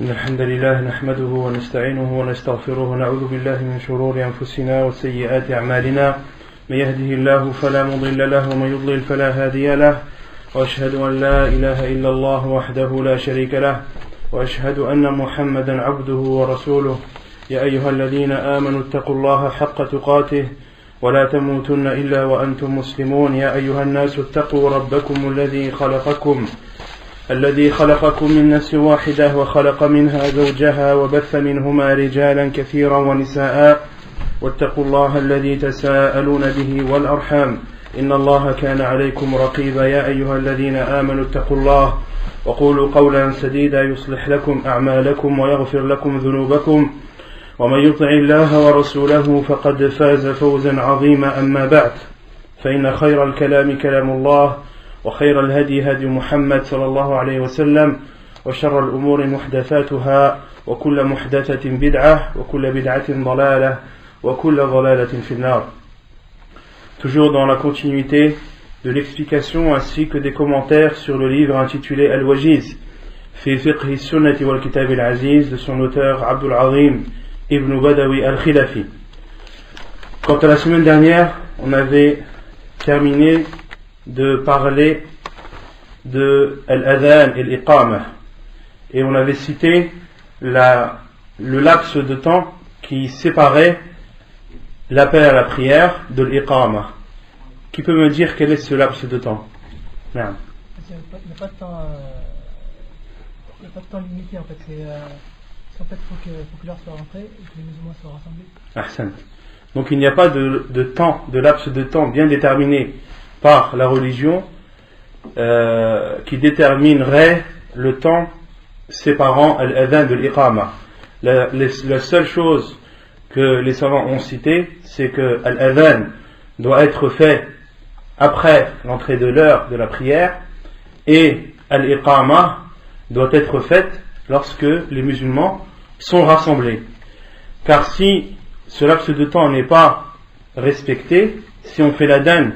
إن الحمد لله نحمده ونستعينه ونستغفره ونعوذ بالله من شرور أنفسنا وسيئات أعمالنا من يهده الله فلا مضل له ومن يضلل فلا هادي له وأشهد أن لا إله إلا الله وحده لا شريك له وأشهد أن محمدا عبده ورسوله يا أيها الذين آمنوا اتقوا الله حق تقاته ولا تموتن إلا وأنتم مسلمون يا أيها الناس اتقوا ربكم الذي خلقكم من نفس واحدة وخلق منها زوجها وبث منهما رجالا كثيرا ونساء واتقوا الله الذي تساءلون به والأرحام إن الله كان عليكم رقيبا يا أيها الذين آمنوا اتقوا الله وقولوا قولا سديدا يصلح لكم أعمالكم ويغفر لكم ذنوبكم ومن يطع الله ورسوله فقد فاز فوزا عظيما أما بعد فإن خير الكلام كلام الله وخير الهدي هدي محمد صلى الله عليه وسلم وشر الأمور محدثاتها وكل محدثة بدعة وكل بدعة ضلالة وكل ضلالة في النار. Toujours dans la continuité de l'explication ainsi que des commentaires sur le livre intitulé Al-Wajiz fi fiqh sunnati wal kitab al-aziz de son auteur Abdul Azim ibn Badawi al-Khilafi. Quant à la semaine dernière, on avait terminé de parler de al-adhan et l'iqamah et on avait cité le laps de temps qui séparait l'appel à la prière de l'iqamah. Qui peut me dire quel est ce laps de temps? Non. Il n'y a pas de temps limité en fait. En fait, il faut que l'heure soit rentrée et que les musulmans soient rassemblés. Ahsan. Donc il n'y a pas de temps, de laps de temps bien déterminé par la religion qui déterminerait le temps séparant l'adhan de l'iqama. La seule chose que les savants ont cité, c'est que l'adhan doit être fait après l'entrée de l'heure de la prière et l'iqama doit être faite lorsque les musulmans sont rassemblés. Car si ce laps de temps n'est pas respecté, si on fait l'adhan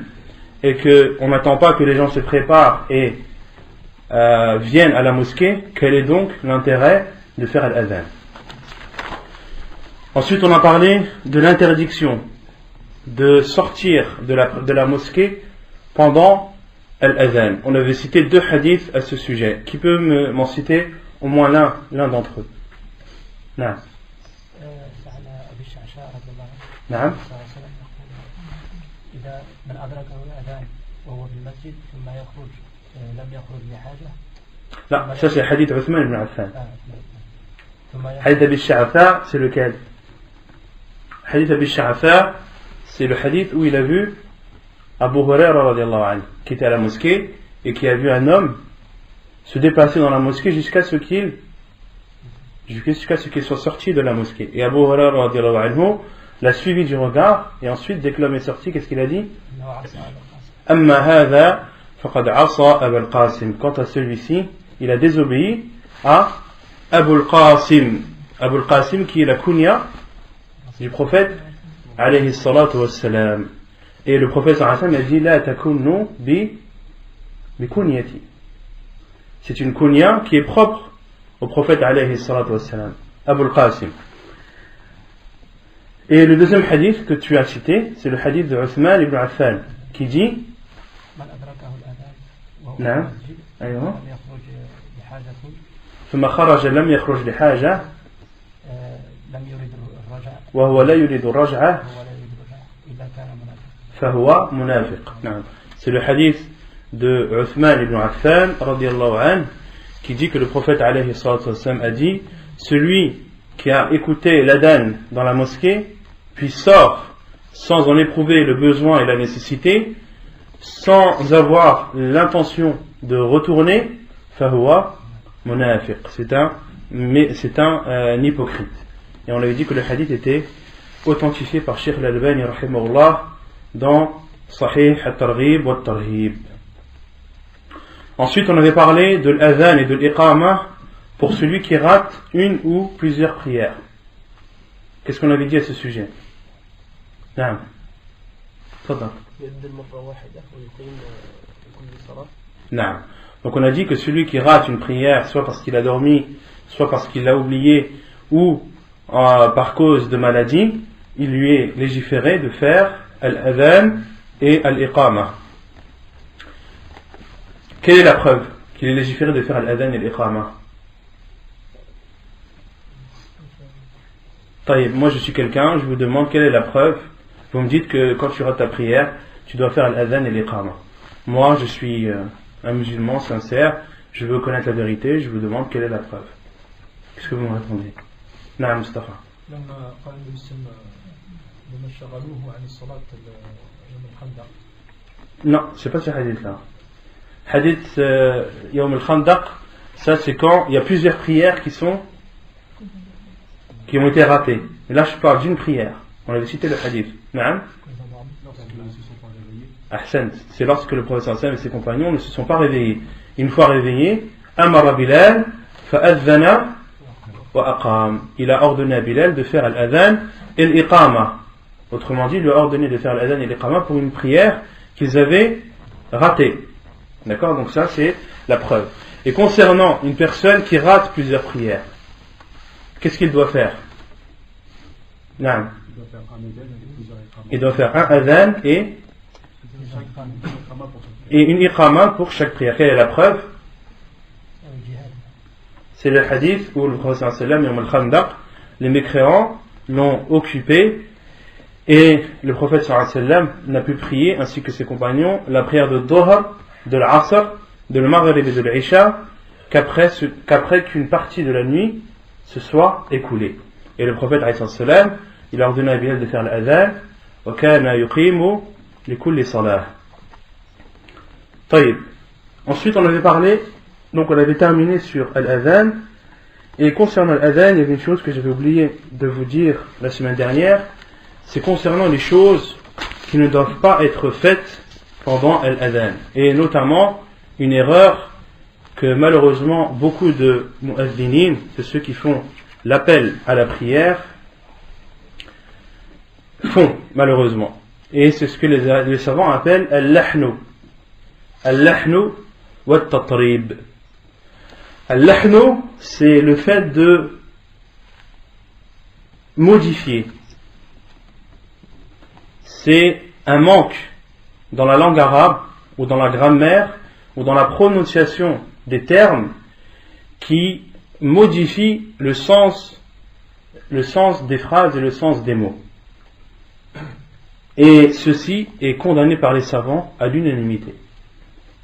et qu'on n'attend pas que les gens se préparent et viennent à la mosquée, quel est donc l'intérêt de faire l'adhan? Ensuite, on a parlé de l'interdiction de sortir de la mosquée pendant l'adhan. On avait cité 2 hadiths à ce sujet. Qui peut m'en citer au moins l'un d'entre eux? نعم. نعم. إذا من أدركه الأذان وهو في المسجد ثم يخرج لم يخرج لحاجة. لا, ça c'est le hadith Uthman ibn Affan. Hadith Abi Sha'atha, c'est lequel? Hadith Abi Sha'atha, c'est le hadith où il a vu Abu Huraira radiyallahu anhu qui était à la mosquée et qui a vu un homme se déplacer dans la mosquée jusqu'à ce qu'il soit sorti de la mosquée. Et Abu Huraira radiyallahu anhu l'a suivi du regard et ensuite dès que l'homme est sorti, qu'est-ce qu'il a dit? Amma hadha faqad asa Abul Qasim. Quant à celui-ci, il a désobéi à Abul Qasim. Abul Qasim qui est la kunya du prophète alayhi salatu wassalam. Et le prophète sallallahu alayhi wa sallam a dit la takunnu bi kunyati. C'est une kunya qui est propre au prophète alayhi salatu wassalam, Abul Qasim. Et le deuxième hadith que tu as cité, c'est le hadith de Uthman ibn Affan qui dit نعم أيوه ثم خرج لم يخرج لحاجة وهو لا يريد الرجعة فهو منافق. نعم. C'est le hadith de Uthman ibn Affan radiyallahu anhu qui dit que le prophète alayhi salatu wassalam a dit celui qui a écouté l'adhan dans la mosquée puis sort sans en éprouver le besoin et la nécessité, sans avoir l'intention de retourner, fahuwa munafiq, c'est un hypocrite. Et on avait dit que le hadith était authentifié par Cheikh al-Albani rahimahullah dans Sahih al-Targhib wa al-Tarhib. Ensuite on avait parlé de l'adhan et de l'iqama pour celui qui rate une ou plusieurs prières. Qu'est-ce qu'on avait dit à ce sujet? نعم تفضل. يبدأ مرة واحدة ويقيم كل صلاة Non. Donc on a dit que celui qui rate une prière, soit parce qu'il a dormi, soit parce qu'il l'a oublié, ou par cause de maladie, il lui est légiféré de faire al-adhan et al-iqama. Quelle est la preuve qu'il est légiféré de faire al-adhan et al-iqama? Moi je suis quelqu'un, je vous demande quelle est la preuve. Vous me dites que quand tu rates ta prière, tu dois faire al-adhan et l'iqama. Moi je suis un musulman sincère, je veux connaître la vérité, je vous demande quelle est la preuve. Qu'est-ce que vous me répondez? Naam Mustafa. Non, c'est pas ce hadith là. Hadith Yawm al-Khandaq, ça c'est quand il y a plusieurs prières qui ont été ratées. Et là je parle d'une prière. On avait cité le hadith. Naam. Ahsan, c'est lorsque le prophète sallallahu alayhi wa sallam et ses compagnons ne se sont pas réveillés. Une fois réveillés, Amara Bilal fa'adhana wa aqam. Il a ordonné à Bilal de faire al-adhan et l'iqama. Autrement dit, il lui a ordonné de faire al-adhan et l'iqama pour une prière qu'ils avaient ratée. D'accord? Donc ça c'est la preuve. Et concernant une personne qui rate plusieurs prières, qu'est-ce qu'il doit faire? Non. Il doit faire un adhan et une iqama pour chaque prière. Quelle est la preuve? C'est le hadith où le prophète sallallahu alayhi wa sallam, les mécréants l'ont occupé et le prophète sallallahu alayhi wa sallam n'a pu prier ainsi que ses compagnons la prière de Dhuhr, de l'Asr, de l'Maghrib et de l'Isha qu'après qu'une partie de la nuit se soit écoulée. Et le prophète alayhi sallam, il a ordonné à Bilal de faire l'adhan wa kana yuqimu li kulli salah. طيب. Ensuite on avait parlé, donc on avait terminé sur al-adhan, et concernant al-adhan, il y avait une chose que j'avais oublié de vous dire la semaine dernière, c'est concernant les choses qui ne doivent pas être faites pendant al-adhan, et notamment une erreur que malheureusement beaucoup de mu'adhdhinin, c'est ceux qui font l'appel à la prière, font malheureusement, et c'est ce que les savants appellent al-lahnu. Al-lahnu wa at-tatrib. Al-lahnu, c'est le fait de modifier. C'est un manque dans la langue arabe, ou dans la grammaire, ou dans la prononciation des termes qui modifie le sens des phrases et le sens des mots. Et ceci est condamné par les savants à l'unanimité.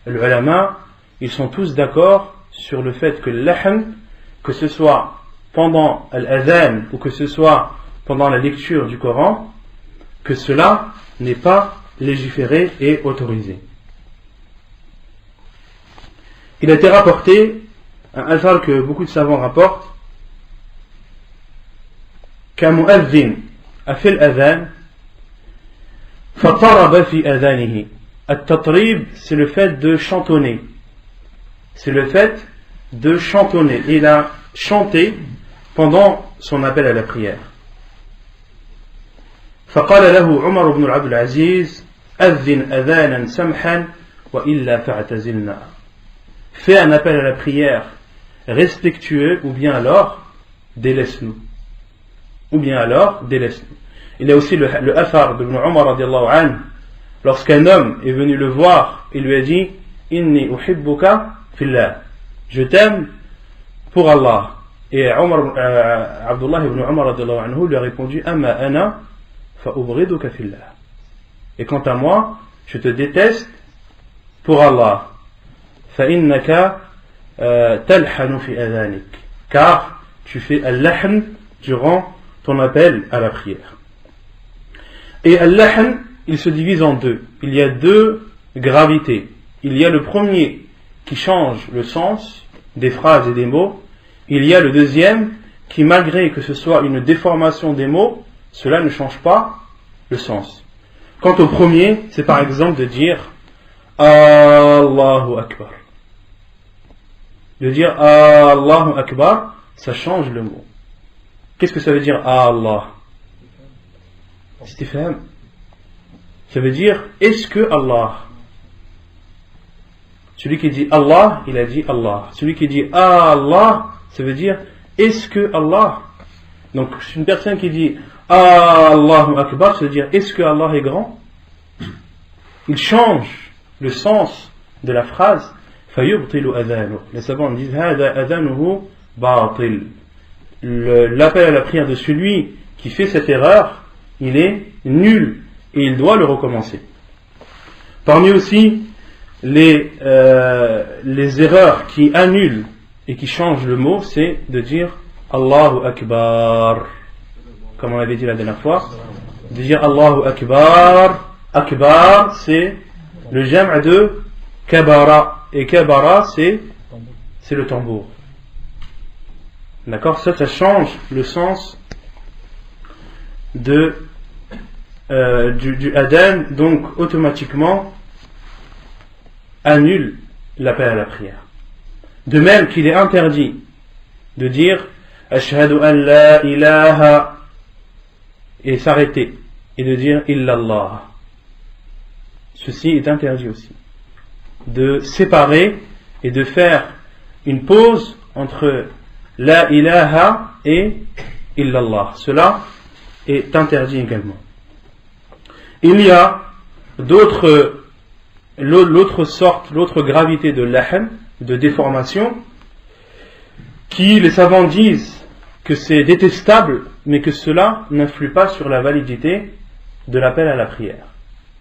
Les ulama, ils sont tous d'accord sur le fait que l'ahn, que ce soit pendant l'adhan ou que ce soit pendant la lecture du Coran, que cela n'est pas légiféré et autorisé. Il a été rapporté, un athar que beaucoup de savants rapportent, qu'un mu'adhin a fait l'adhan, فَطَرَبَ فِي أَذَانِهِ. At-tatrib, c'est le fait de chantonner. C'est le fait de chantonner. Il a chanté pendant son appel à la prière. فقال له عمر بن عبد العزيز أذن أذانا سمحا وإلا فاعتزلنا. Fais un appel à la prière respectueux ou bien alors délaisse-nous. Ou bien alors délaisse-nous. Il y a aussi le athar de Ibn Umar radiallahu anhu. Lorsqu'un homme est venu le voir, il lui a dit Inni uhibbuka fillah. Je t'aime pour Allah. Et Abdullah ibn Umar radiallahu anhu lui a répondu Amma ana fa ubriduka fillah. Et quant à moi, je te déteste pour Allah. Fa innaka talhanu fi adhanik. Car tu fais al-lahn durant ton appel à la prière. Et al-lahn, il se divise en deux. Il y a deux gravités. Il y a le premier qui change le sens des phrases et des mots. Il y a le deuxième qui, malgré que ce soit une déformation des mots, cela ne change pas le sens. Quant au premier, c'est par exemple de dire Allahu Akbar. De dire Allahu Akbar, ça change le mot. Qu'est-ce que ça veut dire Allah? Istifham. Ça veut dire est-ce que Allah? Celui qui dit Allah, il a dit Allah. Celui qui dit Allah, ça veut dire est-ce que Allah. Donc une personne qui dit Allahu Akbar, ça veut dire est-ce que Allah est grand. Il change le sens de la phrase. Les savants disent l'appel à la prière de celui qui fait cette erreur, il est nul et il doit le recommencer. Parmi aussi les erreurs qui annulent et qui changent le mot, c'est de dire Allahu Akbar, comme on avait dit la dernière fois, de dire Allahu Akbar. Akbar, c'est le jam' de kabara, et kabara, c'est le tambour. D'accord, ça change le sens du adhan, donc automatiquement annule l'appel à la prière. De même qu'il est interdit de dire Ashhadu an la ilaha et s'arrêter et de dire illallah. Ceci est interdit aussi. De séparer et de faire une pause entre la ilaha et illallah. Cela est interdit également. Il y a l'autre gravité de lahan, de déformation, qui les savants disent que c'est détestable, mais que cela n'influe pas sur la validité de l'appel à la prière.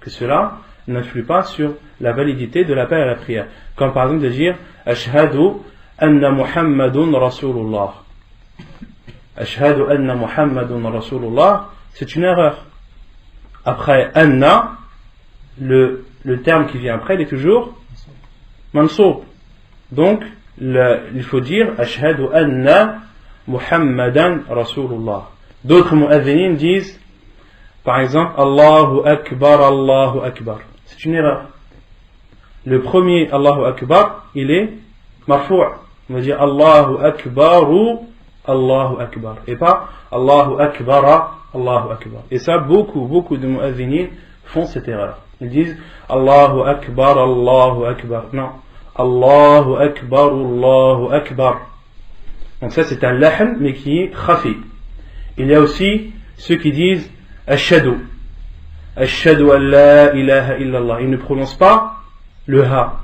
Que cela n'influe pas sur la validité de l'appel à la prière. Comme par exemple de dire Ashhadu anna Muhammadun Rasulullah. Ashhadu anna Muhammadun Rasulullah, c'est une erreur. Après anna, le terme qui vient après, il est toujours mansoub. Donc, il faut dire Ashhadu anna Muhammadan Rasulullah. D'autres mu'adhinins disent, par exemple, Allahu Akbar, Allahu Akbar. C'est une erreur. Le premier Allahu Akbar, il est marfou'. On va dire Allahu Akbaru, Allahu Akbar. Et pas Allahu Akbara, Allahu Akbar. Et ça, beaucoup de mu'adhinins font cette erreur. Ils disent Allahu Akbar, Allahu Akbar. Non. Allahu Akbar, Allahu Akbar. Donc ça c'est un lahan mais qui est khafi. Il y a aussi ceux qui disent Ashhadu. Ashhadu an la ilaha illallah. Ils ne prononcent pas le ha.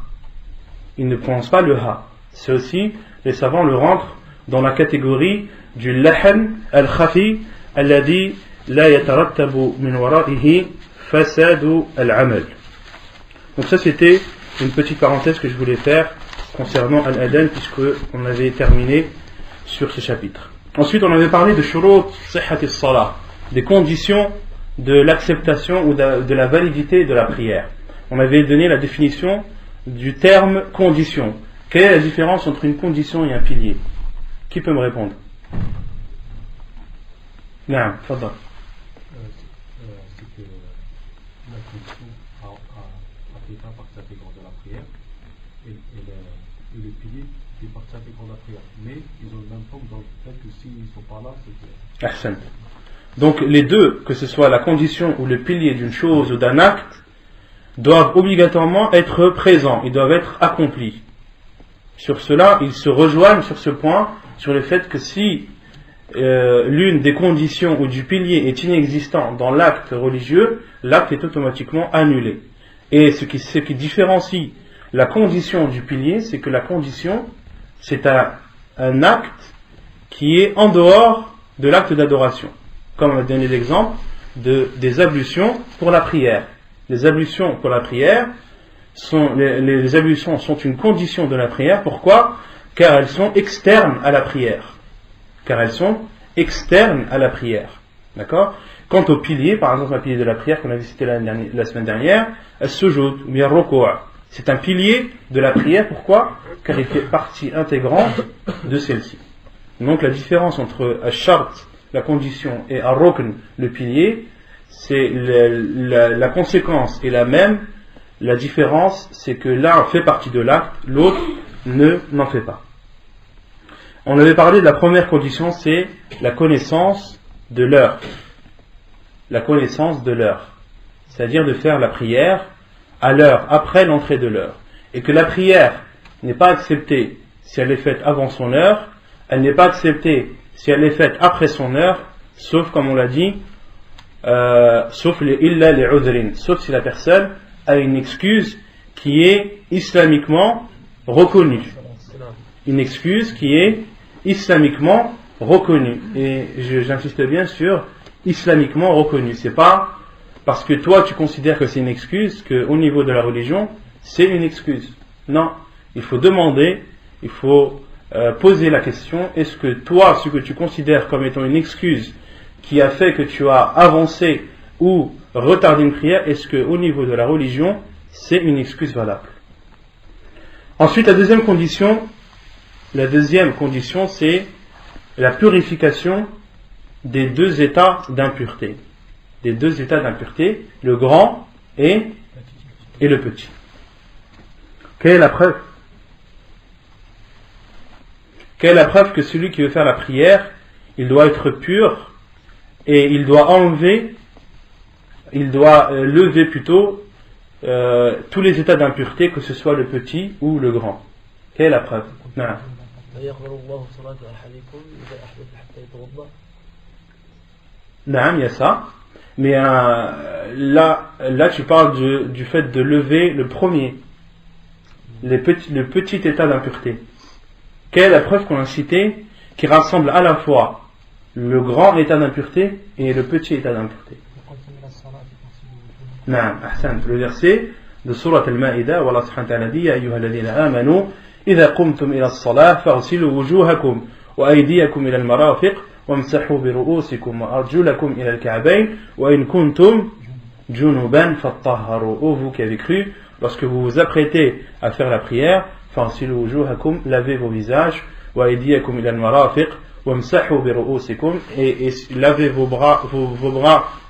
Ils ne prononcent pas le ha. C'est aussi, les savants le rentrent dans la catégorie du lahan al-khafi alladhi la yatarattabu min wara'ihi fasadu al-amal. Donc ça c'était une petite parenthèse que je voulais faire concernant al-adhan puisque on avait terminé sur ce chapitre. Ensuite on avait parlé de shurut sihhat as-salah, des conditions de l'acceptation ou de la validité de la prière. On avait donné la définition du terme condition. Quelle est la différence entre une condition et un pilier? Qui peut me répondre? Naam, fadal. C'est que la condition fait pas partie intégrante de la prière et le pilier fait partie intégrante de la prière. Mais ils ont le même forme dans le fait que s'ils ne sont pas là, c'est que... Ahsan. Donc les deux, que ce soit la condition ou le pilier d'une chose ou d'un acte, doivent obligatoirement être présents, ils doivent être accomplis. Sur cela, ils se rejoignent sur ce point, sur le fait que si l'une des conditions ou du pilier est inexistant dans l'acte religieux, l'acte est automatiquement annulé. Et ce qui différencie la condition du pilier, c'est que la condition, c'est un acte qui est en dehors de l'acte d'adoration. Comme on a donné l'exemple des ablutions pour la prière. Les ablutions pour la prière, les ablutions sont une condition de la prière. Pourquoi? Car elles sont externes à la prière. D'accord? Quant au pilier, par exemple un pilier de la prière qu'on avait cité la semaine dernière, as-sujud ou bien ruku'. C'est un pilier de la prière. Pourquoi? Car il fait partie intégrante de celle-ci. Donc la différence entre ash-shart, la condition, et ar-rukn, le pilier, c'est la conséquence est la même. La différence, c'est que l'un fait partie de l'acte, l'autre n'en fait pas. On avait parlé de la première condition, c'est la connaissance de l'heure. La connaissance de l'heure. C'est-à-dire de faire la prière à l'heure, après l'entrée de l'heure. et que la prière n'est pas acceptée si elle est faite avant son heure, elle n'est pas acceptée si elle est faite après son heure, sauf, comme on l'a dit, sauf les illa les udrin, sauf si la personne a une excuse qui est islamiquement reconnue. Une excuse qui est islamiquement reconnue. Et j'insiste bien sur islamiquement reconnue. C'est pas parce que toi tu considères que c'est une excuse qu'au niveau de la religion c'est une excuse. Non, il faut demander, il faut poser la question, est-ce que toi, ce que tu considères comme étant une excuse qui a fait que tu as avancé ou retardé une prière, est-ce que au niveau de la religion c'est une excuse valable? Ensuite, la deuxième condition, c'est la purification des deux états d'impureté. Des deux états d'impureté, le grand et le petit. Quelle est la preuve? Quelle est la preuve que celui qui veut faire la prière, il doit être pur et il doit lever plutôt tous les états d'impureté, que ce soit le petit ou le grand? Quelle est la preuve? Non. Non, il y a ça. Mais là tu parles du fait de lever le premier, le petit état d'impureté. Quelle est la preuve qu'on a citée qui rassemble à la fois le grand état d'impureté et le petit état d'impureté? Non, le verset de Surat Al-Ma'ida, où Allah subhanahu wa ta'ala dit: Ya ayyuhalladhina amanu, idha qumtum ila as-salah, faghsilu wujuhakum wa aydiyakum ila al-marafiq, wamsahu bi ru'usikum wa arjulakum ila al-ka'bayn, wa in kuntum junuban fattahharu. Ô vous qui avez cru, lorsque vous vous apprêtez à faire la prière, faghsilu wujuhakum, lavez vos visages, wa aydiyakum ila al-marafiq, wamsahu bi ru'usikum, et lavez vos bras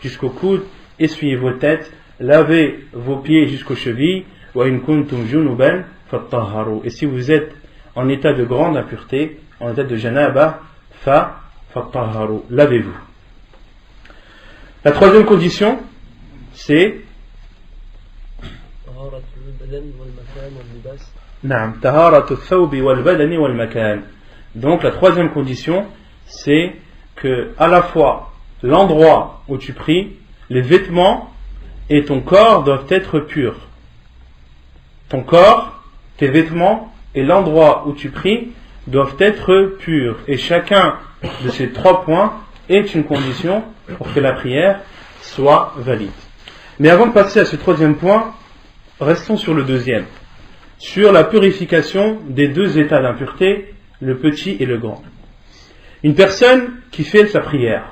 jusqu'au coude, essuyez vos têtes, lavez vos pieds jusqu'aux chevilles, wa in kuntum junuban fattahharu. Et si vous êtes en état de grande impureté, en état de janaba, fattahharu, lavez-vous. La troisième condition, c'est taharatu thawbi wal badani wal makan. Donc la troisième condition, c'est que à la fois l'endroit où tu pries, les vêtements et ton corps doivent être purs. Ton corps, tes vêtements et l'endroit où tu pries doivent être purs. Et chacun de ces trois points est une condition pour que la prière soit valide. Mais avant de passer à ce troisième point, restons sur le deuxième. Sur la purification des deux états d'impureté, le petit et le grand. Une personne qui fait sa prière,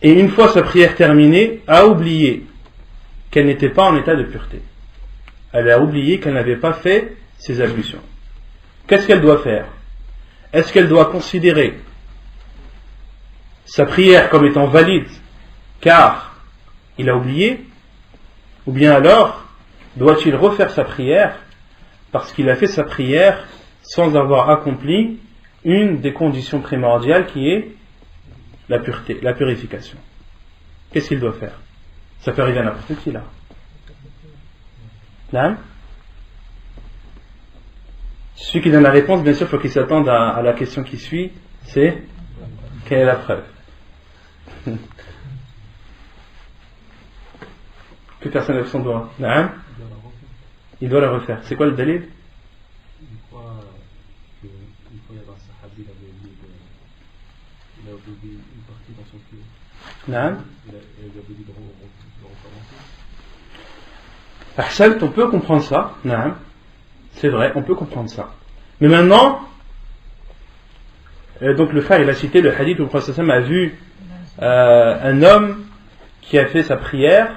et une fois sa prière terminée, a oublié qu'elle n'était pas en état de pureté. Elle a oublié qu'elle n'avait pas fait ses ablutions. Qu'est-ce qu'elle doit faire? Est-ce qu'elle doit considérer sa prière comme étant valide car il a oublié? Ou bien alors doit-il refaire sa prière parce qu'il a fait sa prière sans avoir accompli une des conditions primordiales qui est la pureté, la purification? Qu'est-ce qu'il doit faire? Ça peut arriver à n'importe qui là. Là, celui qui donne la réponse, bien sûr, il faut qu'il s'attende à la question qui suit, c'est quelle est la preuve? Que personne lève son doigt. Là, il doit la refaire. C'est quoi le dalil? Une fois il y avait un sahabi, il a oublié une partie dans son pied. Naam. Il a oublié de recommencer. Ahsan, on peut comprendre ça. Naam. C'est vrai, on peut comprendre ça. Mais maintenant, donc le frère il a cité le hadith où le prophète a vu un homme qui a fait sa prière,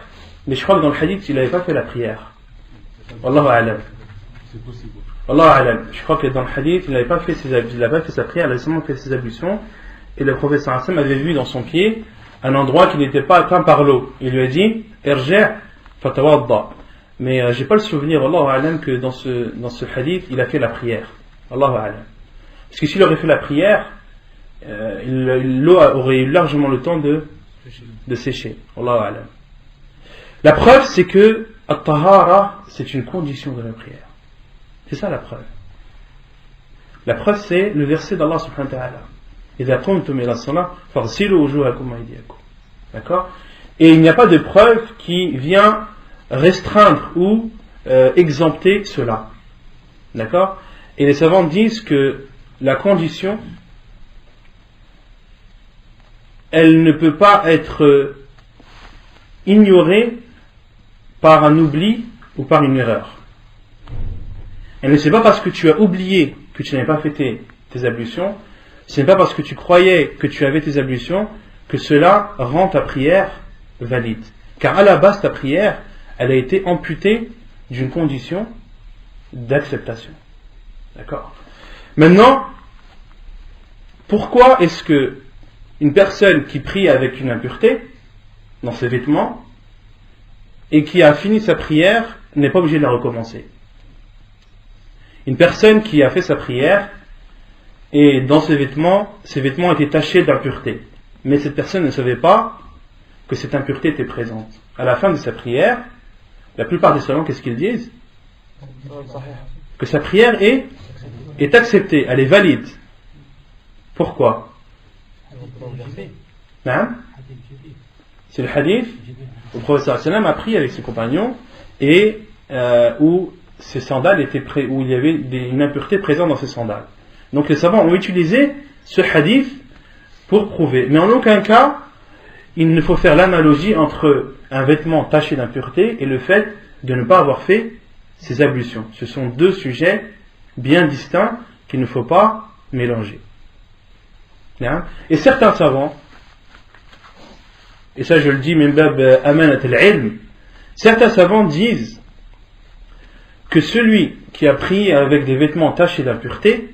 mais je crois que dans le hadith il n'avait pas fait la prière. Wallahu a'lam. C'est possible. Wallahu a'lam. Je crois que dans le hadith il n'avait pas fait sa prière, il avait seulement fait ses ablutions. Et le prophète avait vu dans son pied un endroit qui n'était pas atteint par l'eau. Il lui a dit Irji' fatawadda. Mais j'ai pas le souvenir, Allahu a'lam, que dans ce hadith il a fait la prière. Allahu a'lam. Parce que s'il aurait fait la prière, l'eau aurait eu largement le temps de sécher. Allahu a'lam. La preuve, c'est que At-tahara, c'est une condition de la prière. C'est ça la preuve. La preuve, c'est le verset d'Allah subhanahu wa ta'ala. إِذَا قُمْتُمْ إِلَى الصَّلَاةِ فَاغْسِلُوا وُجُوهَكُمْ وَأَيْدِيَكُمْ. D'accord? Et il n'y a pas de preuve qui vient restreindre ou exempter cela. D'accord? Et les savants disent que la condition, elle ne peut pas être ignorée par un oubli ou par une erreur. Et ne c'est pas parce que tu as oublié que tu n'avais pas fait tes ablutions, ce n'est pas parce que tu croyais que tu avais tes ablutions que cela rend ta prière valide. Car à la base, ta prière, elle a été amputée d'une condition d'acceptation. D'accord? Maintenant, pourquoi est-ce que une personne qui prie avec une impureté dans ses vêtements et qui a fini sa prière n'est pas obligée de la recommencer? Une personne qui a fait sa prière et dans ses vêtements étaient tachés d'impureté, mais cette personne ne savait pas que cette impureté était présente. À la fin de sa prière, la plupart des savants, qu'est-ce qu'ils disent? Que sa prière est acceptée, elle est valide. Pourquoi? C'est le hadith où le prophète sallallahu alayhi wa sallam a prié avec ses compagnons et où ses sandales où il y avait une impureté présente dans ses sandales. Donc les savants ont utilisé ce hadith pour prouver. Mais en aucun cas, il ne faut faire l'analogie entre un vêtement taché d'impureté et le fait de ne pas avoir fait ses ablutions. Ce sont deux sujets bien distincts qu'il ne faut pas mélanger. Et certains savants, et ça je le dis, certains savants disent que celui qui a prié avec des vêtements tachés d'impureté,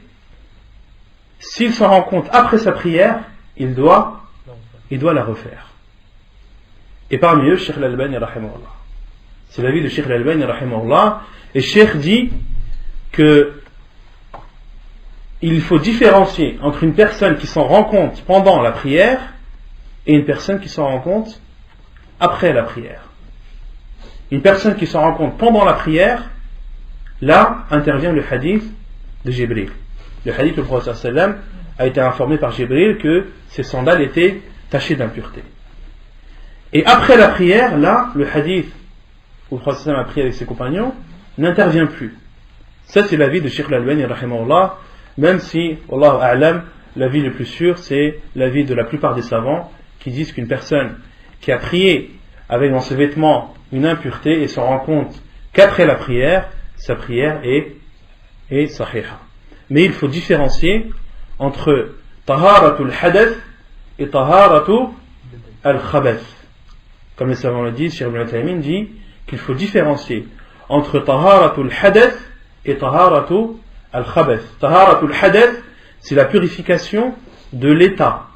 s'il s'en rend compte après sa prière, il doit la refaire. Et parmi eux, Cheikh Al-Albani rahimahullah. C'est l'avis de Cheikh Al-Albani rahimahullah. Et Cheikh dit que il faut différencier entre une personne qui s'en rend compte pendant la prière et une personne qui s'en rend compte après la prière. Une personne qui s'en rend compte pendant la prière, là intervient le hadith de Jibril. Le hadith du prophète sallam a été informé par Jibril que ses sandales étaient tachées d'impureté. Et après la prière, là, le hadith où le prophète sallam a prié avec ses compagnons n'intervient plus. Ça, c'est l'avis de Cheikh Al-Albani rahimahullah, même si, Wallahu a'lam, l'avis le plus sûr, c'est l'avis de la plupart des savants qui disent qu'une personne qui a prié avec dans ses vêtements une impureté et s'en rend compte qu'après la prière, sa prière est sahiha. Mais il faut différencier entre taharatul hadath et taharatul al-khabath. Comme les savants le disent, Cheikh Ibn Uthaymin dit qu'il faut différencier entre taharatul hadath et taharatul al-khabath. Taharatul hadath, c'est la purification de l'état.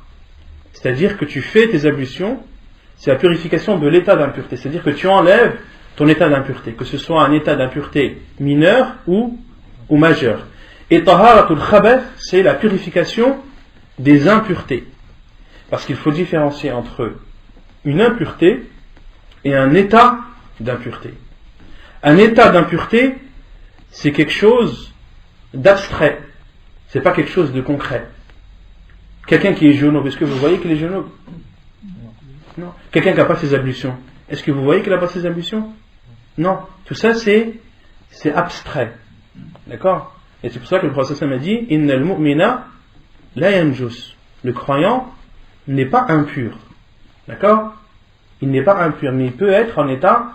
C'est-à-dire que tu fais tes ablutions, c'est la purification de l'état d'impureté. C'est-à-dire que tu enlèves ton état d'impureté, que ce soit un état d'impureté mineur ou majeur. Et taharatul khabath, c'est la purification des impuretés. Parce qu'il faut différencier entre une impureté et un état d'impureté. Un état d'impureté, c'est quelque chose d'abstrait. C'est pas quelque chose de concret. Quelqu'un qui est genoux, est-ce que vous voyez qu'il est genoux? Non. Quelqu'un qui n'a pas ses ablutions, est-ce que vous voyez qu'il n'a pas ses ablutions? Non. Tout ça, c'est abstrait. D'accord? Et c'est pour ça que le prophète a dit Innal mu'mina la yanjus. Le croyant n'est pas impur. D'accord? Il n'est pas impur, mais il peut être en état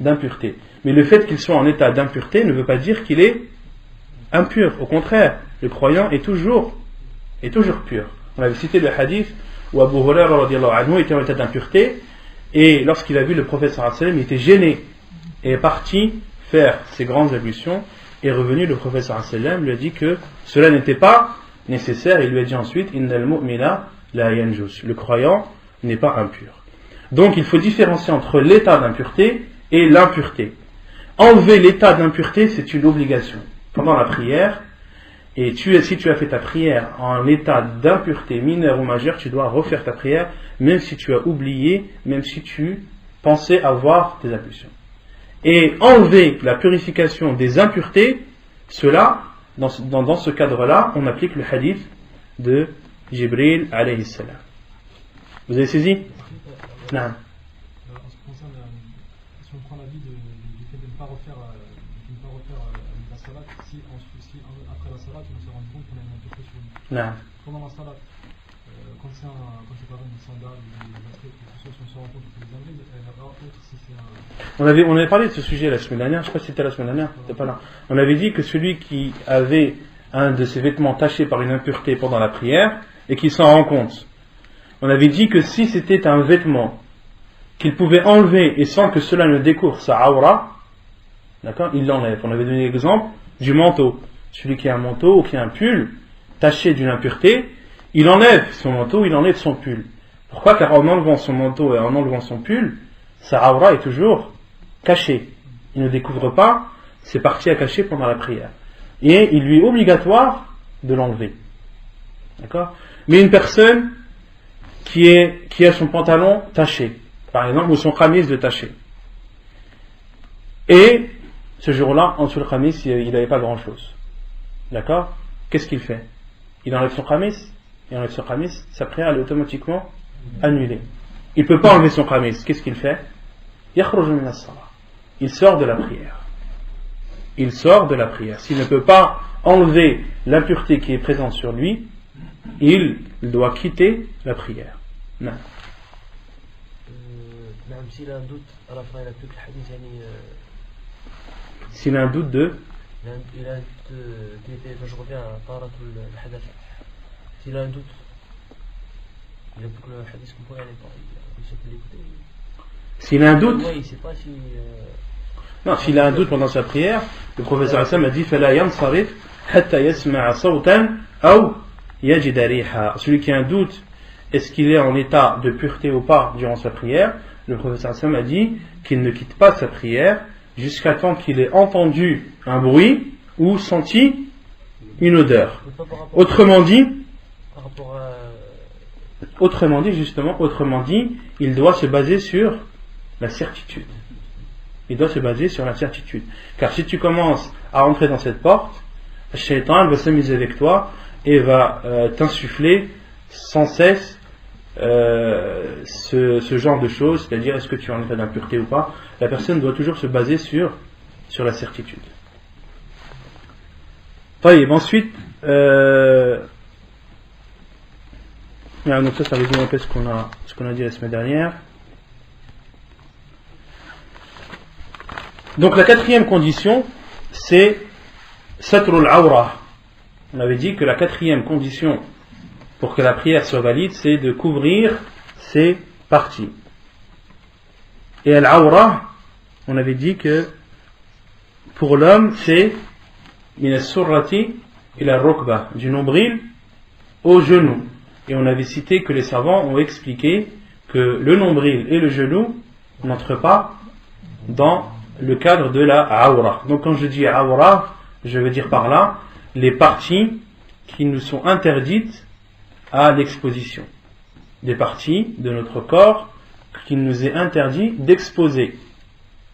d'impureté. Mais le fait qu'il soit en état d'impureté ne veut pas dire qu'il est impur. Au contraire, le croyant est toujours pur. On avait cité le hadith où Abu Hurairah radiyallahu anhu était en état d'impureté et lorsqu'il a vu le prophète sallallahu alayhi wa sallam, il était gêné et est parti faire ses grandes ablutions. Et revenu, le prophète sallallahu alayhi wa sallam lui a dit que cela n'était pas nécessaire. Il lui a dit ensuite Innal mu'mina la yanjus. Le croyant n'est pas impur. Donc il faut différencier entre l'état d'impureté et l'impureté. Enlever l'état d'impureté, c'est une obligation. Pendant la prière, et si tu as fait ta prière en état d'impureté mineure ou majeure, tu dois refaire ta prière, même si tu as oublié, même si tu pensais avoir tes ablutions. et enlever la purification des impuretés, cela, dans ce cadre-là, on applique le hadith de Jibril alayhi salam. Vous avez saisi? Non. En ce qui concerne, si on prend l'avis du fait de ne pas refaire la salat, si après la salat on se rend compte qu'on a une impureté sur nous. Non. Pendant la salat, quand c'est par exemple une sandale ou une basket, si on se rend compte que les enlever, elle n'a pas autre si c'est un. On avait parlé de ce sujet la semaine dernière, je ne sais pas si c'était la semaine dernière, c'était pas là. On avait dit que celui qui avait un de ses vêtements taché par une impureté pendant la prière et qui s'en rend compte, on avait dit que si c'était un vêtement qu'il pouvait enlever et sans que cela ne découvre sa aura, d'accord, il l'enlève. On avait donné l'exemple du manteau. Celui qui a un manteau ou qui a un pull taché d'une impureté, il enlève son manteau, il enlève son pull. Pourquoi? Car en enlevant son manteau et en enlevant son pull, sa aura est toujours cachée. Il ne découvre pas ses parties à cacher pendant la prière. Et il lui est obligatoire de l'enlever. D'accord? Mais une personne qui a son pantalon taché, par exemple, ou son khamis de taché, et ce jour-là, en dessous le khamis, il n'avait pas grand-chose. D'accord? Qu'est-ce qu'il fait? Il enlève son khamis, sa prière elle est automatiquement annulée. Il ne peut pas enlever son khamis. Qu'est-ce qu'il fait? Il sort de la prière. Il sort de la prière. S'il ne peut pas enlever l'impureté qui est présente sur lui, il doit quitter la prière. Non. S'il a un doute, à la fin il a plus que le hadith, s'il a un doute de... il a un doute, je reviens à Taratul al-Hadath. S'il a un doute, il a plus que le hadith qu'on pourrait aller voir, il sait plus l'écouter. S'il a un doute, il sait pas si... non, s'il a un doute pendant sa prière, le professeur Hassan a dit فَلَا يَنْصَرِفْ حَتَّى يَسْمَعَ صَوْتًا أَوْ يَجِدَ رِيحًا. Celui qui a un doute, est-ce qu'il est en état de pureté ou pas durant sa prière? Le professeur Hassan a dit qu'il ne quitte pas sa prière jusqu'à temps qu'il ait entendu un bruit ou senti une odeur. Autrement dit, il doit se baser sur la certitude. Il doit se baser sur la certitude. Car si tu commences à entrer dans cette porte, le shaitan va s'amuser avec toi et va t'insuffler sans cesse ce genre de choses, c'est-à-dire est-ce que tu es en état d'impureté ou pas. La personne doit toujours se baser sur la certitude. Ensuite, donc ça résume un peu ce qu'on a dit la semaine dernière. Donc la quatrième condition, c'est satrul awra. On avait dit que la quatrième condition pour que la prière soit valide, c'est de couvrir ses parties. Et al-awra, on avait dit que pour l'homme, c'est min as-surrati ila ar-rukba, du nombril au genou. Et on avait cité que les savants ont expliqué que le nombril et le genou n'entrent pas dans le cadre de la awra. Donc quand je dis awra, je veux dire par là les parties qui nous sont interdites à l'exposition. Des parties de notre corps qu'il nous est interdit d'exposer.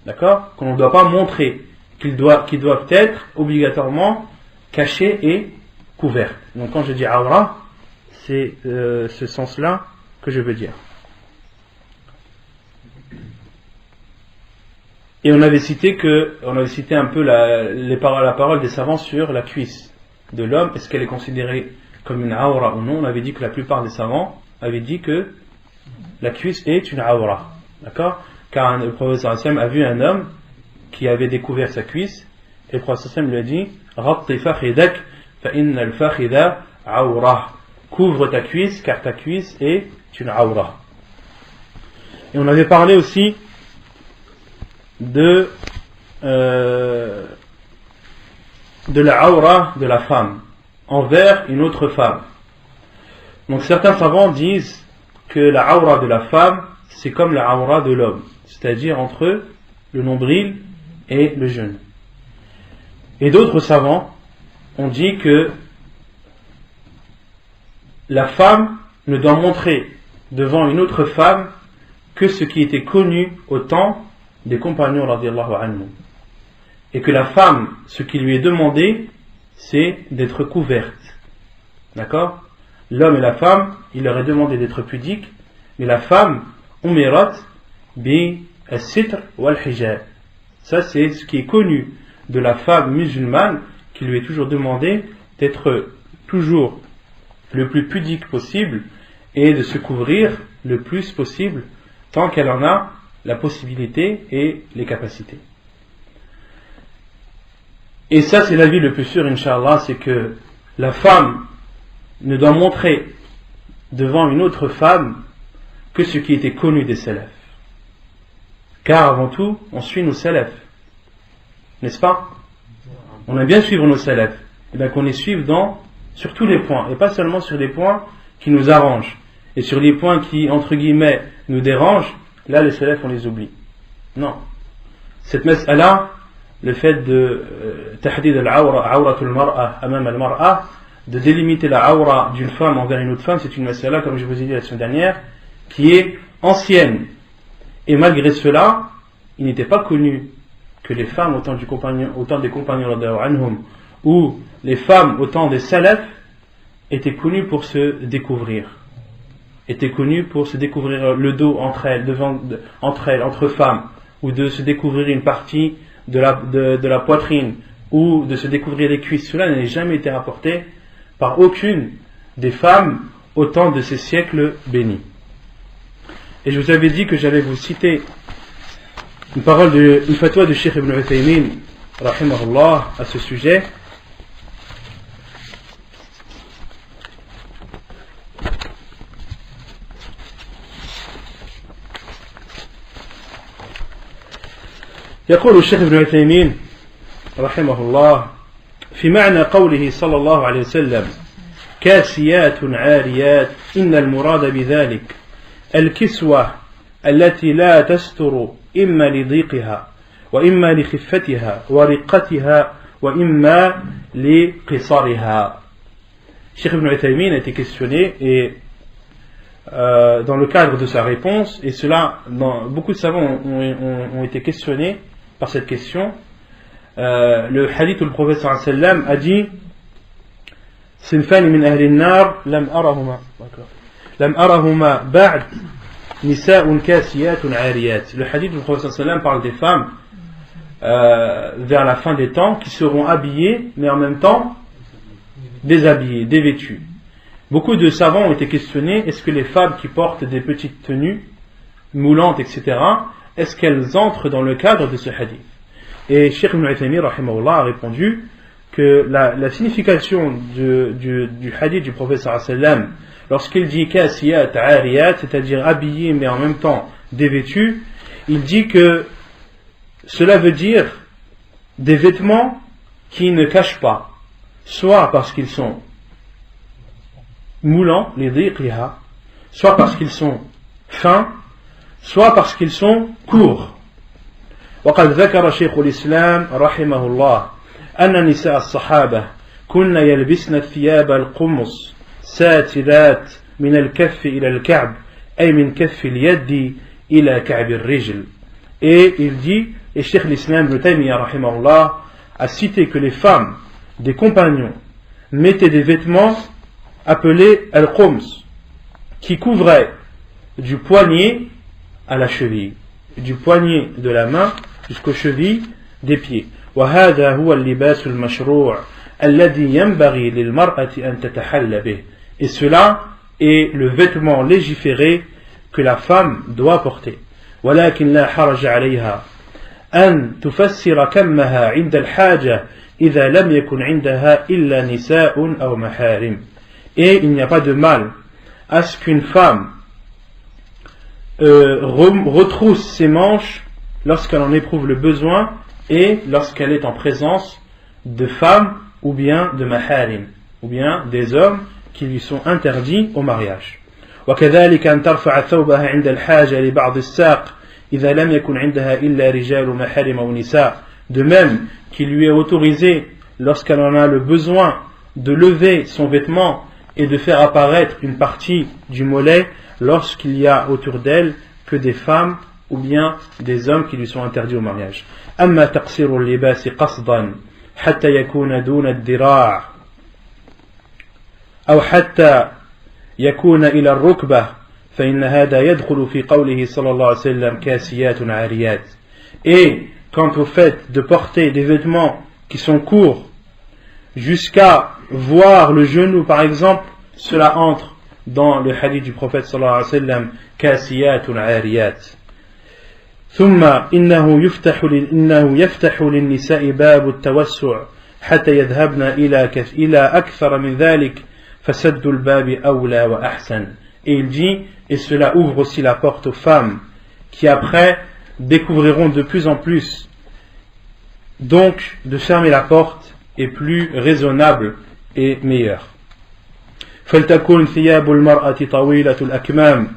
D'accord? Qu'on ne doit pas montrer, qui doivent être obligatoirement cachées et couvertes. Donc quand je dis awra, c'est ce sens-là que je veux dire. Et on avait cité un peu la parole des savants sur la cuisse de l'homme. Est-ce qu'elle est considérée comme une awra ou non? On avait dit que la plupart des savants avaient dit que la cuisse est une awra. D'accord? Car le professeur Hassan a vu un homme qui avait découvert sa cuisse et le professeur Hassan lui a dit Ghatti fakhidak fa inna al-fakhida awra. Couvre ta cuisse car ta cuisse est une awra. Et on avait parlé aussi de la awra de la femme envers une autre femme. Donc certains savants disent que la awra de la femme c'est comme la awra de l'homme, c'est-à-dire entre le nombril et le genou. Et d'autres savants ont dit que la femme ne doit montrer devant une autre femme que ce qui était connu au temps des compagnons radiyallahu anhum. Et que la femme, ce qui lui est demandé, c'est d'être couverte. D'accord? L'homme et la femme, il leur est demandé d'être pudiques, mais la femme, umirat bi as-sitr wal-hijab. Ça, c'est ce qui est connu de la femme musulmane, qui lui est toujours demandé d'être toujours le plus pudique possible et de se couvrir le plus possible tant qu'elle en a la possibilité et les capacités. Et ça, c'est l'avis le plus sûr, Inch'Allah, c'est que la femme ne doit montrer devant une autre femme que ce qui était connu des salafs. Car avant tout, on suit nos salafs. N'est-ce pas? On aime bien suivre nos salafs. Et bien qu'on les suive sur tous les points, et pas seulement sur les points qui nous arrangent. Et sur les points qui, entre guillemets, nous dérangent, là les salafs on les oublie. Non. Cette mas'ala, le fait de tahdid al-awra, awratul mar'a, amam al-mar'a, de délimiter la awra d'une femme envers une autre femme, c'est une mas'ala, comme je vous ai dit la semaine dernière, qui est ancienne. Et malgré cela, il n'était pas connu que les femmes au temps des compagnons radhiyallahu anhum, ou les femmes au temps des salafs, étaient connues pour se découvrir. Étaient connues pour se découvrir le dos entre elles, entre femmes, ou de se découvrir une partie de la poitrine, ou de se découvrir les cuisses. Cela n'a jamais été rapporté par aucune des femmes au temps de ces siècles bénis. Et je vous avais dit que j'allais vous citer une fatwa de Cheikh Ibn Uthaymin rahimahullah à ce sujet. يقول الشيخ ابن عثيمين رحمه الله في معنى قوله صلى الله عليه وسلم كاسيات عاريات إن المراد بذلك الكسوة التي لا تستر إما لضيقها وإما لخفتها ورقتها وإما لقصرها. Cheikh Ibn Uthaymin a été questionné et dans le cadre de sa réponse, et cela, beaucoup de savants ont été questionnés par cette question. Le hadith où le prophète sallallahu alayhi wa sallam a dit Sinfani min ahli an-nar lam arahuma ba'd nisa'un kasiyatun 'ariyat. Le hadith où le prophète sallallahu alayhi wa sallam parle des femmes vers la fin des temps qui seront habillées mais en même temps déshabillées, dévêtues. Beaucoup de savants ont été questionnés, est-ce que les femmes qui portent des petites tenues moulantes, etc., est-ce qu'elles entrent dans le cadre de ce hadith? Et Cheikh Ibn Uthaymin rahimahullah a répondu que la signification du hadith du prophète sallallahu alayhi wa sallam, lorsqu'il dit kasiyat ariyat, c'est-à-dire habillé mais en même temps dévêtu, il dit que cela veut dire des vêtements qui ne cachent pas, soit parce qu'ils sont moulants, les dhiqliha, soit parce qu'ils sont fins, soit parce qu'ils sont courts. وقد ذكر شيخ الإسلام رحمه الله أن نساء الصحابة كن يلبسن الثياب القمص ساترات من الكف إلى الكعب أي من كف اليد إلى كعب الرجل. Et il dit, et Cheikh l'Islam Ibn Taymiyyah rahimahullah a cité que les femmes des compagnons mettaient des vêtements appelés al-qums, qui couvraient du poignet à la cheville, du poignet de la main jusqu'aux chevilles des pieds. وهذا هو اللباس المشروع الذي ينبغي للمرأة أن تتحلى به. Et cela est le vêtement légiféré que la femme doit porter. ولكن لا حرج عليها أن تفسر كمها عند الحاجة إذا لم يكن عندها إلا نساء أو محارم. Et il n'y a pas de mal à ce qu'une femme retrousse ses manches lorsqu'elle en éprouve le besoin et lorsqu'elle est en présence de femmes ou bien de maharim, ou bien des hommes qui lui sont interdits au mariage. وكذلك أن ترفع ثوبها عند الحاجة لبعض الساق إذا لم يكن عندها إلا رجال محارم أو نساء. De même qu'il lui est autorisé lorsqu'elle en a le besoin de lever son vêtement et de faire apparaître une partie du mollet lorsqu'il y a autour d'elle que des femmes ou bien des hommes qui lui sont interdits au mariage. أما تقصير اللباس قصدا حتى يكون دون الذراع أو حتى يكون إلى الركبة فإن هذا يدخل في قوله صلى الله عليه وسلم كاسيات عاريات. Et quant au fait de porter des vêtements qui sont courts jusqu'à voir le genou par exemple, cela entre dans le hadith du prophète sallallahu alayhi wa sallam كاسيات عاريات. ثم إنه يفتح للنساء باب التوسع حتى يذهبن إلى أكثر من ذلك فسد الباب أولى وأحسن. Et il dit, et cela ouvre aussi la porte aux femmes qui après découvriront de plus en plus. Donc de fermer la porte est plus raisonnable et meilleur. فلتكن ثياب المرأة طويلة الأكمام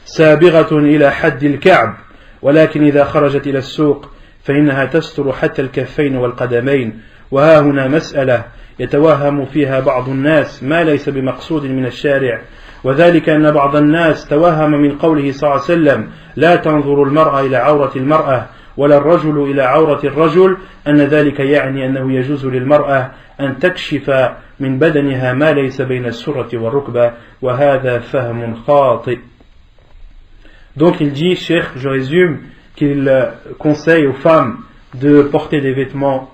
سابغة إلى حد الكعب ولكن إذا خرجت إلى السوق فإنها تستر حتى الكفين والقدمين. وها هنا مسألة يتوهم فيها بعض الناس ما ليس بمقصود من الشارع، وذلك أن بعض الناس توهم من قوله صلى الله عليه وسلم لا تنظر المرأة إلى عورة المرأة ولا الرجل إلى عورة الرجل أن ذلك يعني أنه يجوز للمرأة أن تكشف من بدنها ما ليس بين السرة والركبة وهذا فهم خاطئ. Donc il dit, Cheikh, je résume, qu'il conseille aux femmes de porter des vêtements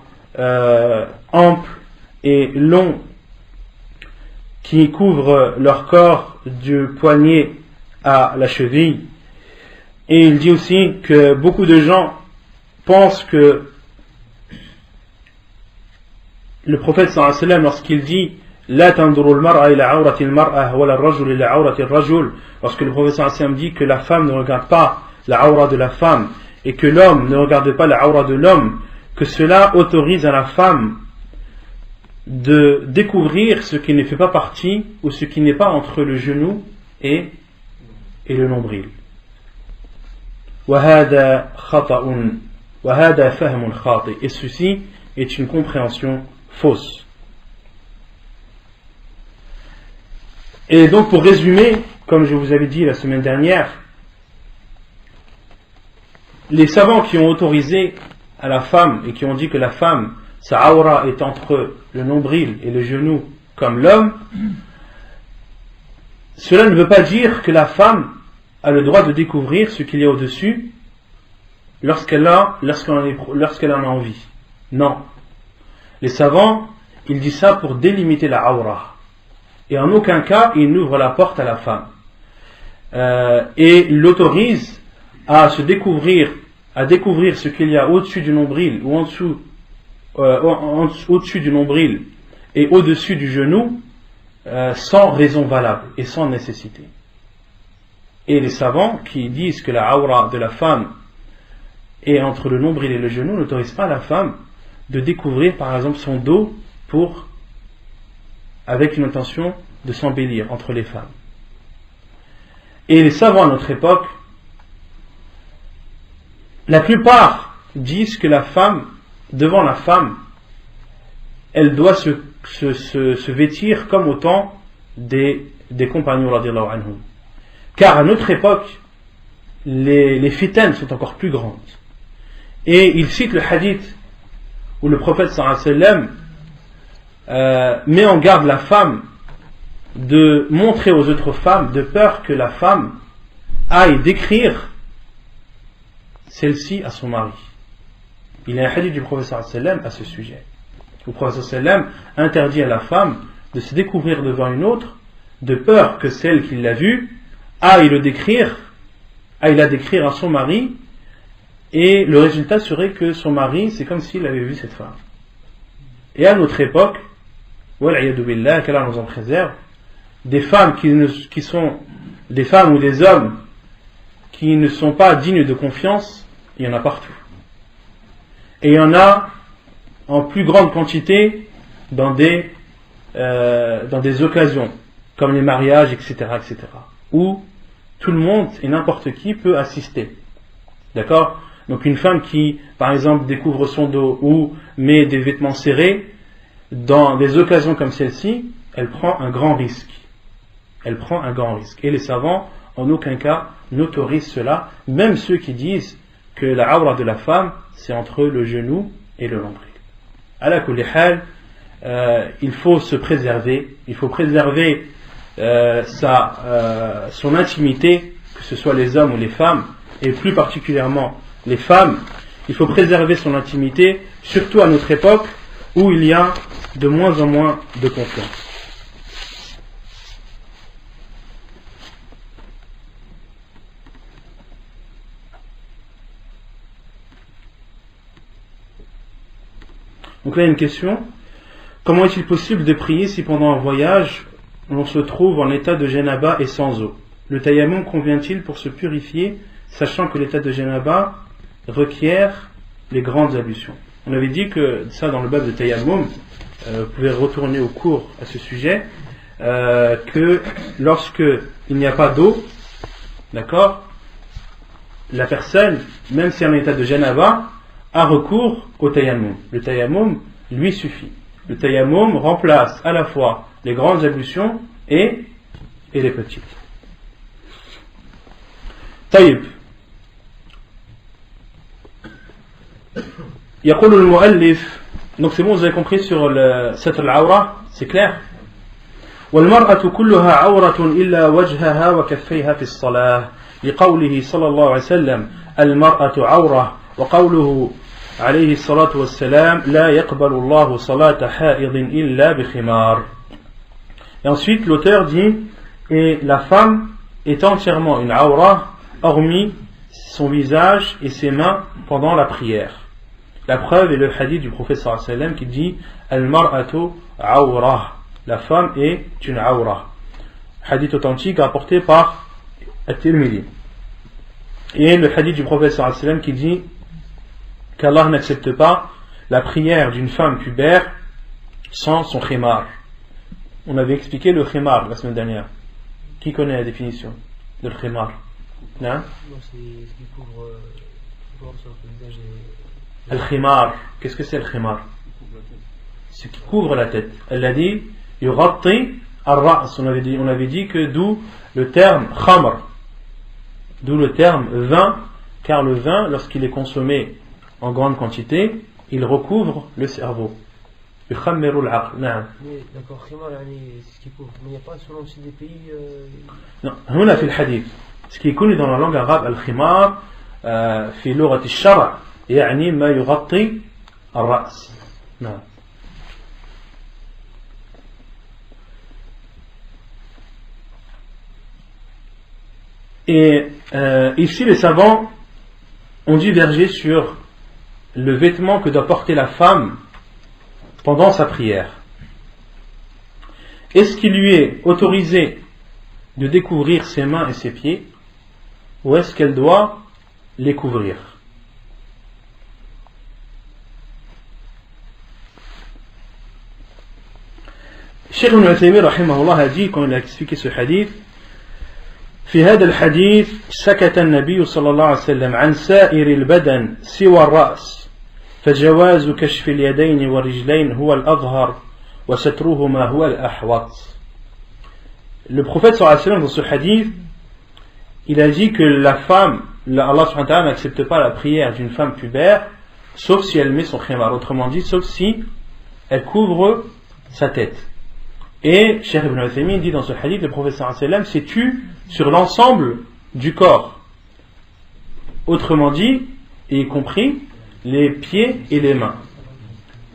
amples et longs qui couvrent leur corps du poignet à la cheville. Et il dit aussi que beaucoup de gens pensent que le prophète sallallahu alayhi wa sallam, lorsqu'il dit La tanduru al-mar'a ila awrati al-mar'a wa al-rajul ila awrati al-rajul, lorsque le prophète sallallahu alayhi wa sallam dit que la femme ne regarde pas la aura de la femme et que l'homme ne regarde pas la aura de l'homme, que cela autorise à la femme de découvrir ce qui ne fait pas partie ou ce qui n'est pas entre le genou et le nombril. وهذا خطأ وهذا فهم خاطئ. Et ceci est une compréhension fausse. Et donc pour résumer, comme je vous avais dit la semaine dernière, les savants qui ont autorisé à la femme et qui ont dit que la femme, sa aura est entre le nombril et le genou comme l'homme, cela ne veut pas dire que la femme a le droit de découvrir ce qu'il y a au-dessus lorsqu'elle en a envie. Non. Les savants, ils disent ça pour délimiter la aura. Et en aucun cas, ils n'ouvrent la porte à la femme. Et l'autorisent à se découvrir, à découvrir ce qu'il y a au-dessus du nombril ou en dessous, au-dessus du nombril et au-dessus du genou, sans raison valable et sans nécessité. Et les savants qui disent que la aura de la femme est entre le nombril et le genou n'autorisent pas la femme de découvrir par exemple son dos avec une intention de s'embellir entre les femmes. Et les savants à notre époque, la plupart disent que la femme, devant la femme, elle doit se vêtir comme au temps des compagnons radiallahu anhum. Car à notre époque, les fitanes sont encore plus grandes. Et il cite le hadith où le prophète sallallahu alayhi wa sallam met en garde la femme de montrer aux autres femmes, de peur que la femme aille décrire celle-ci à son mari. Il y a un hadith du prophète sallallahu alayhi wa sallam à ce sujet. Le prophète sallallahu alayhi wa sallam interdit à la femme de se découvrir devant une autre, de peur que celle qui l'a vue aille la décrire à son mari, et le résultat serait que son mari, c'est comme s'il avait vu cette femme. Et à notre époque, wal'iyadu billah, qu'Allah nous en préserve, des femmes qui sont des femmes ou des hommes qui ne sont pas dignes de confiance, il y en a partout. Et il y en a en plus grande quantité dans des occasions, comme les mariages, etc., où tout le monde et n'importe qui peut assister. D'accord ? Donc une femme qui, par exemple, découvre son dos ou met des vêtements serrés, dans des occasions comme celle-ci, elle prend un grand risque. Et les savants en aucun cas n'autorisent cela, même ceux qui disent que la awra de la femme c'est entre le genou et le nombril. Ala kulli hal, il faut se préserver, il faut préserver son intimité, que ce soit les hommes ou les femmes, et plus particulièrement les femmes. Il faut préserver son intimité, surtout à notre époque où il y a de moins en moins de confiance. Donc là, il y a une question. Comment est-il possible de prier si pendant un voyage, l'on se trouve en état de janaba et sans eau? Le tayammum convient-il pour se purifier, sachant que l'état de janaba requiert les grandes ablutions? On avait dit que ça dans le bab de tayammum, vous pouvez retourner au cours à ce sujet, que lorsque il n'y a pas d'eau, d'accord, la personne, même si elle est en état de janaba, a recours au tayammum. Le tayammum lui suffit. Le tayammum remplace à la fois les grandes ablutions et les petites. طيب. يقول المؤلف, donc c'est bon, vous avez compris sur le satr al-awra, c'est clair. والمرأة كلها عورة إلا وجهها وكفيها في الصلاة لقوله صلى الله عليه وسلم المرأة عورة وقوله عليه الصلاة والسلام لا يقبل الله صلاة حائض إلا بخمار. Et ensuite l'auteur dit, et la femme est entièrement une awra hormis son visage et ses mains pendant la prière. La preuve est le hadith du prophète sallallahu alayhi wa sallam qui dit al-mar'atu awra, la femme est une awra. Hadith authentique rapporté par At-Tirmidhi. Et le hadith du prophète sallallahu alayhi wa sallam qui dit qu'Allah n'accepte pas la prière d'une femme pubère sans son khimar. On avait expliqué le khimar la semaine dernière. Qui connaît la définition de le khimar? Non, c'est ce qui couvre sur le visage. Al-khimar, qu'est-ce que c'est le khimar? Ce qui couvre la tête. Elle a dit yughatti ar-ra's. On avait dit que d'où le terme khamr, d'où le terme vin, car le vin, lorsqu'il est consommé en grande quantité, il recouvre le cerveau. يخمر العقل. نعم. D'accord, khimar, c'est ce qui couvre. Mais il n'y a pas selon aussi des pays. Non, هنا في الحديث. Ce qui est connu dans la langue arabe, al-khimar, في لغة الشرع, يعني ما يغطي الرأس. نعم. Et ici, les savants ont divergé sur le vêtement que doit porter la femme pendant sa prière. Est-ce qu'il lui est autorisé de découvrir ses mains et ses pieds, ou est-ce qu'elle doit les couvrir? Cheikh Ibn Uthaymin rahimahullah a dit, quand il a expliqué ce hadith, في هذا الحديث سكت النبي صلى الله عليه وسلم عن سائر البدن سوى الرأس فجواز كشف اليدين والرجلين هو الأظهر وسترهما هو الأحوط. Le prophète sallallahu alayhi wa sallam dans ce hadith, il a dit que la femme, Allah subhanahu wa ta'ala n'accepte pas la prière d'une femme pubère sauf si elle met son khimar, autrement dit sauf si elle couvre sa tête. Et Cheikh Ibn Uthaymin dit dans ce hadith, le prophète sallallahu alayhi wa sallam s'est tu sur l'ensemble du corps, autrement dit, et y compris les pieds et les mains.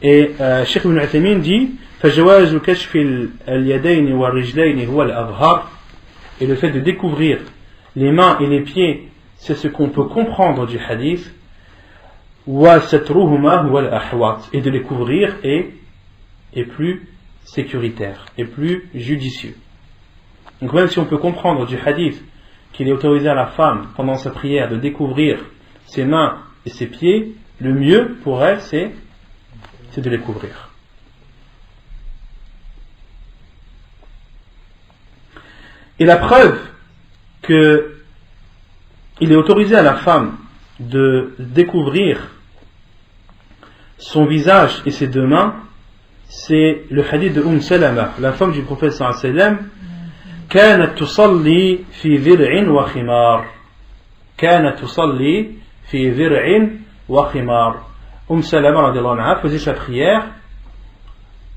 Et Cheikh Ibn Uthaymin dit فجواز كشف اليدين والرجلين هو الأظهر, et le fait de découvrir les mains et les pieds, c'est ce qu'on peut comprendre du hadith, وسترهما هو الأحوط, et de les couvrir est plus sécuritaire et plus judicieux. Donc même si on peut comprendre du hadith qu'il est autorisé à la femme pendant sa prière de découvrir ses mains et ses pieds, le mieux pour elle c'est de les couvrir. Et la preuve que il est autorisé à la femme de découvrir son visage et ses deux mains, c'est le hadith de Salama, la femme du prophète sallallahu alayhi wa sallam, كانت تصلي في ذرع وخمار. كانت تصلي في ذرع وخمار. Salama radiallahu anha faisait sa prière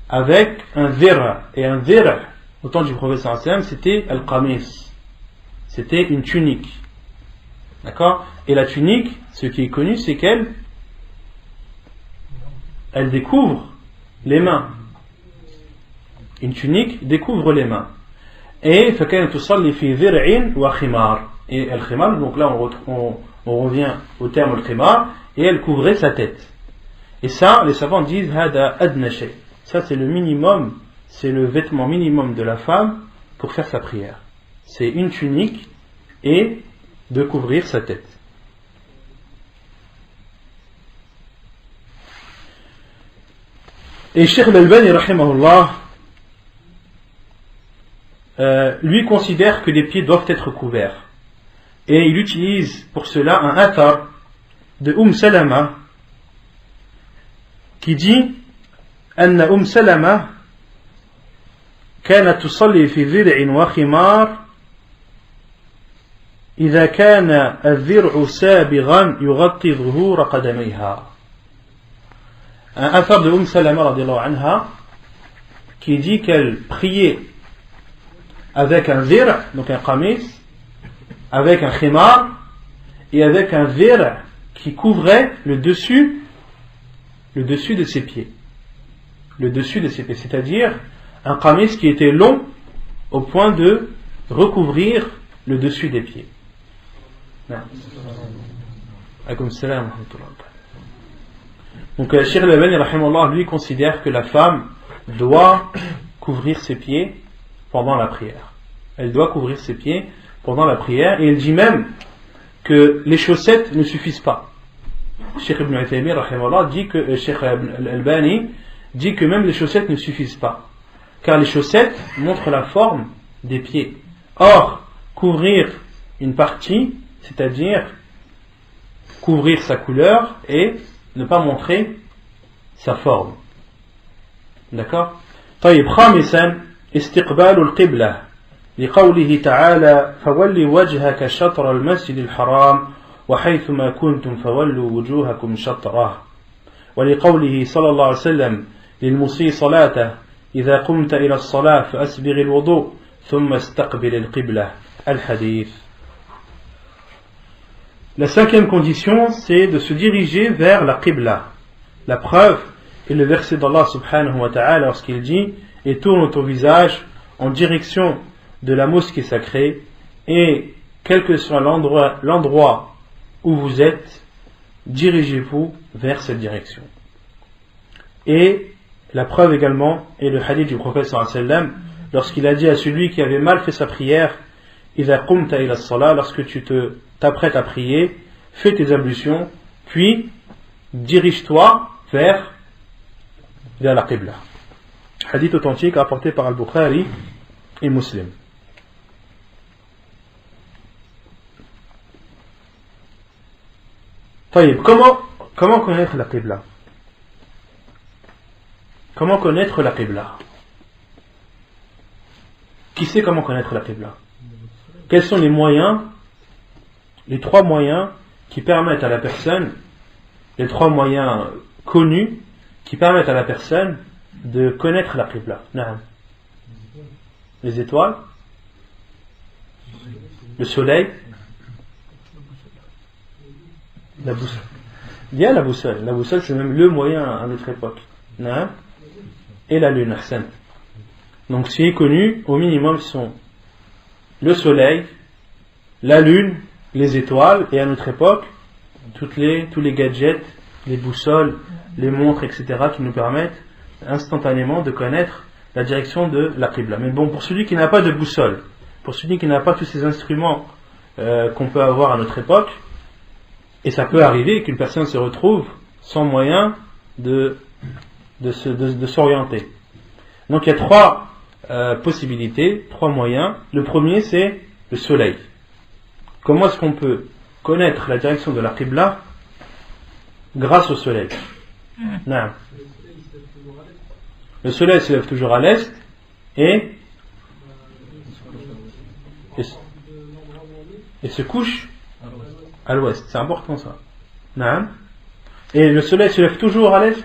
avec un dhira. Et un dhira, au temps du prophète sallallahu alayhi wa sallam, c'était al-qamis. C'était une tunique. D'accord? Et la tunique, ce qui est connu, c'est qu'elle découvre les mains. Une tunique découvre les mains. Et فَكَانَتْ تُصَلِّي فِي ذِرْعٍ وَخِمَارٍ. Et al-khimar, donc là on revient au terme al-khimar, et elle couvrait sa tête. Et ça, les savants disent hada adna shay. Ça c'est le minimum, c'est le vêtement minimum de la femme pour faire sa prière. C'est une tunique et de couvrir sa tête. Et Cheikh Al-Albani rahimahullah lui considère que les pieds doivent être couverts. Et il utilise pour cela un athar de Salama qui dit أن سلمة كانت تصلي في ذرع وخمار إذا كان الذرع سابغا يغطي ظهور قدميها. Un athar de Salama radiallahu anha qui dit qu'elle priait avec un dhir, donc un qamis, avec un khimar et avec un dhir qui couvrait le dessus de ses pieds. Le dessus de ses pieds, c'est-à-dire un qamis qui était long au point de recouvrir le dessus des pieds. Donc Cheikh Al-Albani rahimahullah lui considère que la femme doit couvrir ses pieds pendant la prière. Elle doit couvrir ses pieds pendant la prière, et il dit même que les chaussettes ne suffisent pas. Cheikh Ibn Uthaymin rahimahullah dit que Cheikh Al-Albani dit que même les chaussettes ne suffisent pas, car les chaussettes montrent la forme des pieds. Or, couvrir une partie, c'est-à-dire couvrir sa couleur et ne pas montrer sa forme. D'accord? طيب خامسا استقبال القبلة لقوله تعالى فولي وجهك شطر المسجد الحرام وحيثما كنتم فولوا وجوهكم شطره ولقوله صلى الله عليه وسلم للمسيء صلاته إذا قمت إلى الصلاة فأسبغ الوضوء ثم استقبل القبلة الحديث. La cinquième condition, c'est de se diriger vers la qibla. La preuve est le verset d'Allah subhanahu wa ta'ala lorsqu'il dit et tourne ton visage en direction de la mosquée sacrée, et quel que soit l'endroit où vous êtes, dirigez-vous vers cette direction. Et la preuve également est le hadith du prophète sallallahu alayhi wa sallam lorsqu'il a dit à celui qui avait mal fait sa prière إذا قمت إلى الصلاة, lorsque tu t'apprêtes à prier, fais tes ablutions, puis dirige-toi vers la qibla. Hadith authentique apporté par Al-Bukhari et Muslim. طيب, comment connaître la qibla? Comment connaître la qibla? Qui sait comment connaître la qibla? Quels sont les moyens, les trois moyens qui permettent à la personne, les trois moyens connus qui permettent à la personne de connaître la qibla? Les étoiles, le soleil, la boussole. Bien la boussole. La boussole, c'est même le moyen à notre époque. Et la lune. Donc, ce qui est connu, au minimum, sont le soleil, la lune, les étoiles, et à notre époque, tous les gadgets, les boussoles, les montres, etc., qui nous permettent instantanément de connaître la direction de la qibla. Mais bon, pour celui qui n'a pas de boussole, pour celui qui n'a pas tous ces instruments qu'on peut avoir à notre époque, et ça peut arriver qu'une personne se retrouve sans moyen de s'orienter. Donc il y a trois possibilités, trois moyens. Le premier, c'est le soleil. Comment est-ce qu'on peut connaître la direction de la qibla grâce au soleil? Non. Le soleil se lève toujours à l'est et et se couche à l'ouest. C'est important ça. Non. Et le soleil se lève toujours à l'est?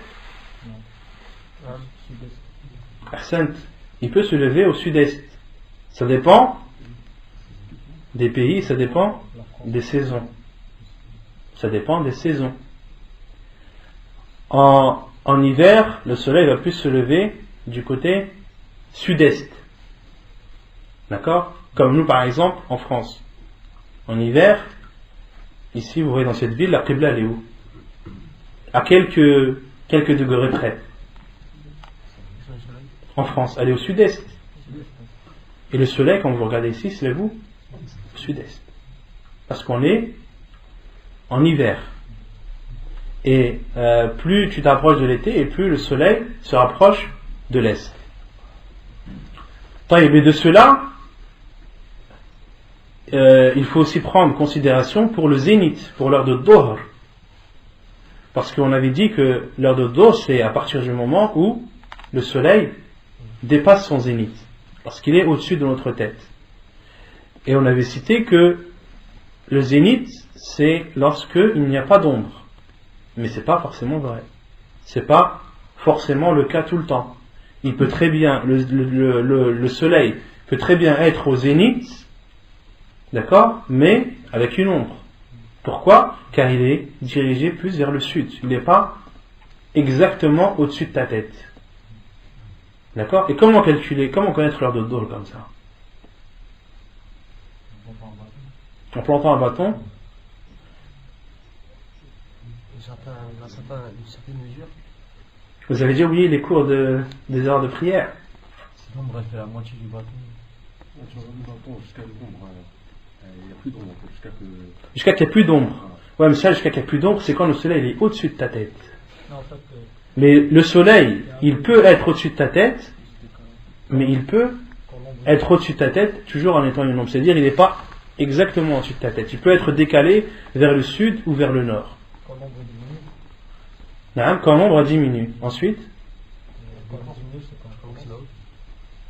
Ahsant. Il peut se lever au sud-est. Ça dépend des pays, ça dépend des saisons. Ça dépend des saisons. En hiver, le soleil va plus se lever du côté sud-est. D'accord? Comme nous par exemple en France. En hiver, ici vous voyez dans cette ville, la Qibla elle est où? À quelques degrés près. En France, elle est au sud-est. Et le soleil, quand vous regardez ici, se lève où? Au sud-est. Parce qu'on est en hiver. Et plus tu t'approches de l'été, et plus le soleil se rapproche de l'est. Et de cela, il faut aussi prendre en considération pour le zénith, pour l'heure de Dohr. Parce qu'on avait dit que l'heure de Dohr, c'est à partir du moment où le soleil dépasse son zénith, parce qu'il est au-dessus de notre tête. Et on avait cité que le zénith, c'est lorsque il n'y a pas d'ombre. Mais c'est pas forcément vrai. C'est pas forcément le cas tout le temps. Il peut très bien, le soleil peut très bien être au zénith, d'accord, mais avec une ombre. Pourquoi? Car il est dirigé plus vers le sud. Il n'est pas exactement au-dessus de ta tête. D'accord? Et comment calculer, comment connaître l'heure de Dohr comme ça? En plantant un bâton. Une certaine mesure. Vous avez déjà oublié les cours des heures de prière? Sinon, on reste à la moitié du bâton. Tu regardes le bâton jusqu'à l'ombre. Il n'y a plus d'ombre. Jusqu'à qu'il n'y ait plus d'ombre. Ouais, mais ça, jusqu'à qu'il n'y ait plus d'ombre, c'est quand le soleil il est au-dessus de ta tête. Non, en fait, Mais le soleil, il peut être au-dessus de ta tête, mais il peut être au-dessus de ta tête toujours en étant une ombre. C'est-à-dire, il n'est pas exactement au-dessus de ta tête. Il peut être décalé vers le sud ou vers le nord. quand l'ombre diminue, Quand l'ombre diminue. Ensuite, quand l'ombre diminue, c'est quand je pense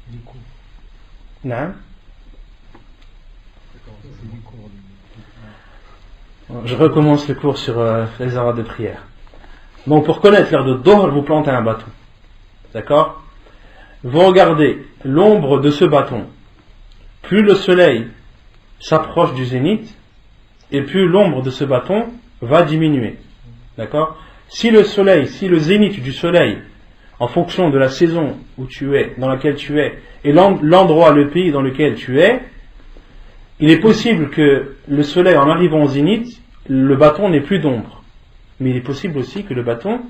du coup. Je recommence le cours sur les heures de prière. Donc pour connaître l'heure de Dohr, vous plantez un bâton. D'accord? Vous regardez l'ombre de ce bâton. Plus le soleil s'approche du zénith, et plus l'ombre de ce bâton va diminuer. D'accord? Si le zénith du soleil, en fonction de la saison où tu es, dans laquelle tu es, et l'endroit, le pays dans lequel tu es, il est possible que le soleil, en arrivant au zénith, le bâton n'ait plus d'ombre. Mais il est possible aussi que le bâton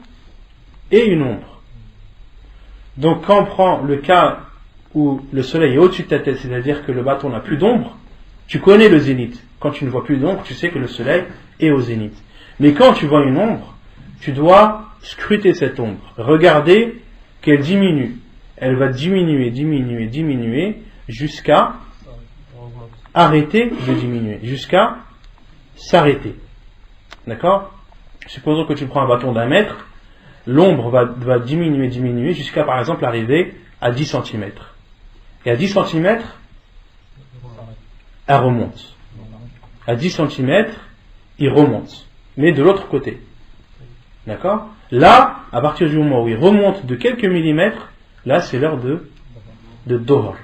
ait une ombre. Donc quand on prend le cas où le soleil est au-dessus de ta tête, c'est-à-dire que le bâton n'a plus d'ombre, tu connais le zénith. Quand tu ne vois plus d'ombre, tu sais que le soleil est au zénith. Mais quand tu vois une ombre, tu dois scruter cette ombre. Regarder qu'elle diminue. Elle va diminuer, diminuer, diminuer, jusqu'à arrêter de diminuer, jusqu'à s'arrêter. D'accord? Supposons que tu prends un bâton d'1 mètre, l'ombre va diminuer, diminuer, jusqu'à par exemple arriver à 10 cm. Et à 10 cm, elle remonte. À 10 cm, il remonte. Mais de l'autre côté. D'accord? Là, à partir du moment où il remonte de quelques millimètres, là c'est l'heure de Dohr.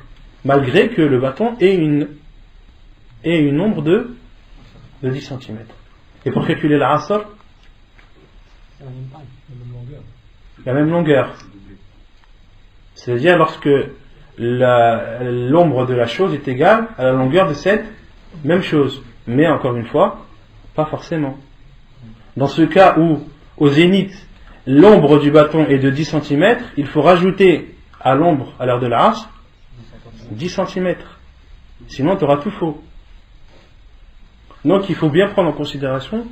Malgré que le bâton ait une ombre de 10 cm. Et pour calculer la Asr, la même longueur. C'est-à-dire lorsque l'ombre de la chose est égale à la longueur de cette même chose. Mais encore une fois, pas forcément. Dans ce cas où, au zénith, l'ombre du bâton est de 10 cm, il faut rajouter à l'ombre à l'heure de la Asr 10 cm. Sinon, tu auras tout faux. Donc, il faut bien prendre en considération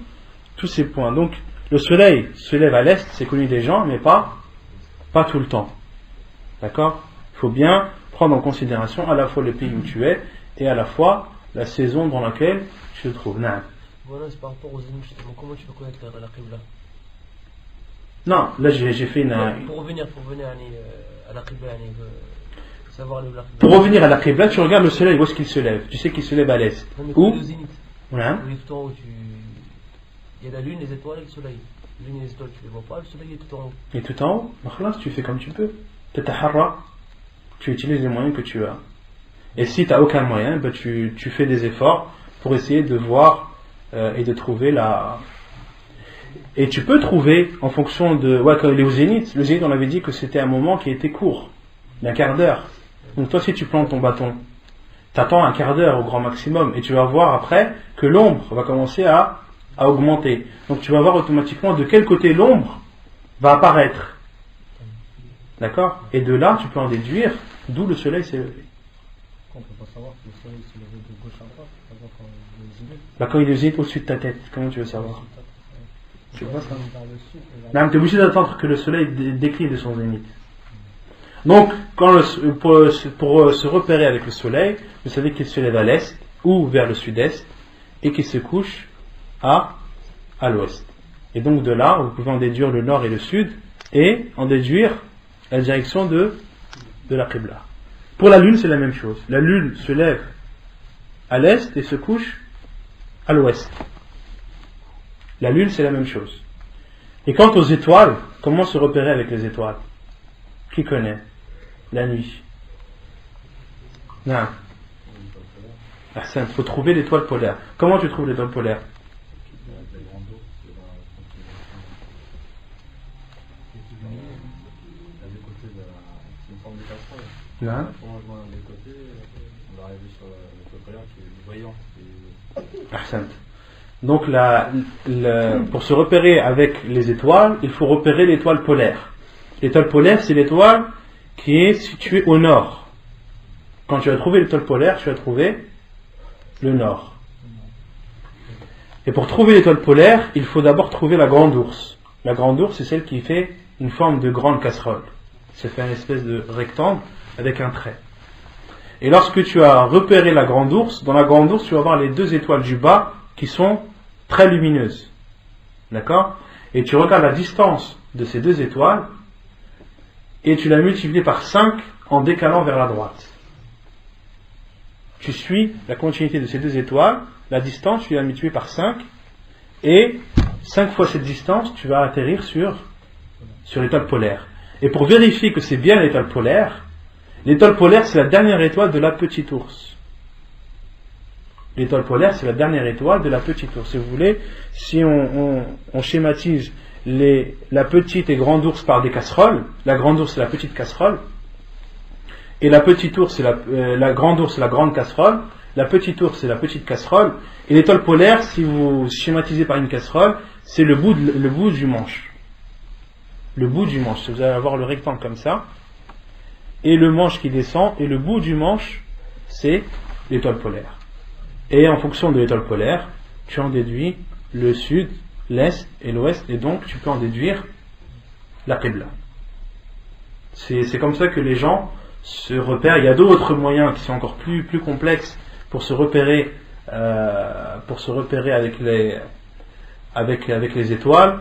tous ces points. Donc, le soleil se lève à l'est, c'est connu des gens, mais pas tout le temps. D'accord? Il faut bien prendre en considération à la fois le pays où tu es et à la fois la saison dans laquelle tu te trouves. Non. Voilà, c'est par rapport aux zénith, justement. Comment tu peux connaître la Qibla? Non, là j'ai fait une. Pour revenir à la Qibla, savoir le la Pour revenir à la Qibla, tu regardes le soleil, où est-ce qu'il se lève? Tu sais qu'il se lève à l'est. Non, mais Où? le zénith. Voilà. Il est tout en haut. Il y a la lune, les étoiles et le soleil. La lune et les étoiles, tu les vois pas, le soleil est tout en haut. Et tout en haut, makhlas, tu fais comme tu peux. Tataharra, tu utilises les moyens que tu as. Et si tu n'as aucun moyen, ben tu fais des efforts pour essayer de voir et de trouver la. Et tu peux trouver en fonction de. Ouais, quand il est au zénith, le zénith, on avait dit que c'était un moment qui était court, d'un quart d'heure. Donc toi, si tu plantes ton bâton, t'attends un quart d'heure au grand maximum et tu vas voir après que l'ombre va commencer à augmenter. Donc tu vas voir automatiquement de quel côté l'ombre va apparaître. D'accord? Et de là, tu peux en déduire d'où le soleil s'est levé. On ne peut pas savoir que le soleil s'est levé de gauche à droite, par exemple quand il est zénith. Bah, quand il est zénith au-dessus de ta tête, comment tu veux savoir? Tu vois ça vers le sud. Non, tu es obligé d'attendre que le soleil décline de son zénith. Donc, pour se repérer avec le soleil, vous savez qu'il se lève à l'est ou vers le sud-est et qu'il se couche à l'ouest. Et donc de là, vous pouvez en déduire le nord et le sud et en déduire la direction de la Qibla. Pour la lune, c'est la même chose. La lune se lève à l'est et se couche à l'ouest. La lune, c'est la même chose. Et quant aux étoiles, comment se repérer avec les étoiles? Qui connaît? La nuit. Non. Il faut trouver l'étoile polaire. Comment tu trouves l'étoile polaire? Non. Donc pour se repérer avec les étoiles, il faut repérer l'étoile polaire. L'étoile polaire, c'est l'étoile qui est située au nord. Quand tu as trouvé l'étoile polaire, tu as trouvé le nord. Et pour trouver l'étoile polaire, il faut d'abord trouver la grande ours. La grande ours, c'est celle qui fait une forme de grande casserole. Ça fait une espèce de rectangle avec un trait. Et lorsque tu as repéré la grande ours, dans la grande ours, tu vas voir les deux étoiles du bas qui sont très lumineuses. D'accord? Et tu regardes la distance de ces deux étoiles et tu la multiplies par 5 en décalant vers la droite. Tu suis la continuité de ces deux étoiles, la distance, tu la multiplies par 5 et 5 fois cette distance, tu vas atterrir sur l'étoile polaire. Et pour vérifier que c'est bien l'étoile polaire, c'est la dernière étoile de la petite ours. L'étoile polaire, c'est la dernière étoile de la petite ours. Si vous voulez, si on schématise la petite et grande ours par des casseroles, la grande ours c'est la petite casserole, et la petite ours c'est la grande ours c'est la grande casserole, la petite ours c'est la petite casserole, et l'étoile polaire, si vous schématisez par une casserole, c'est le bout du manche. Le bout du manche, vous allez avoir le rectangle comme ça, et le manche qui descend, et le bout du manche, c'est l'étoile polaire. Et en fonction de l'étoile polaire, tu en déduis le sud, l'est et l'ouest, et donc tu peux en déduire la Qibla. C'est comme ça que les gens se repèrent. Il y a d'autres moyens qui sont encore plus complexes pour se repérer avec les étoiles.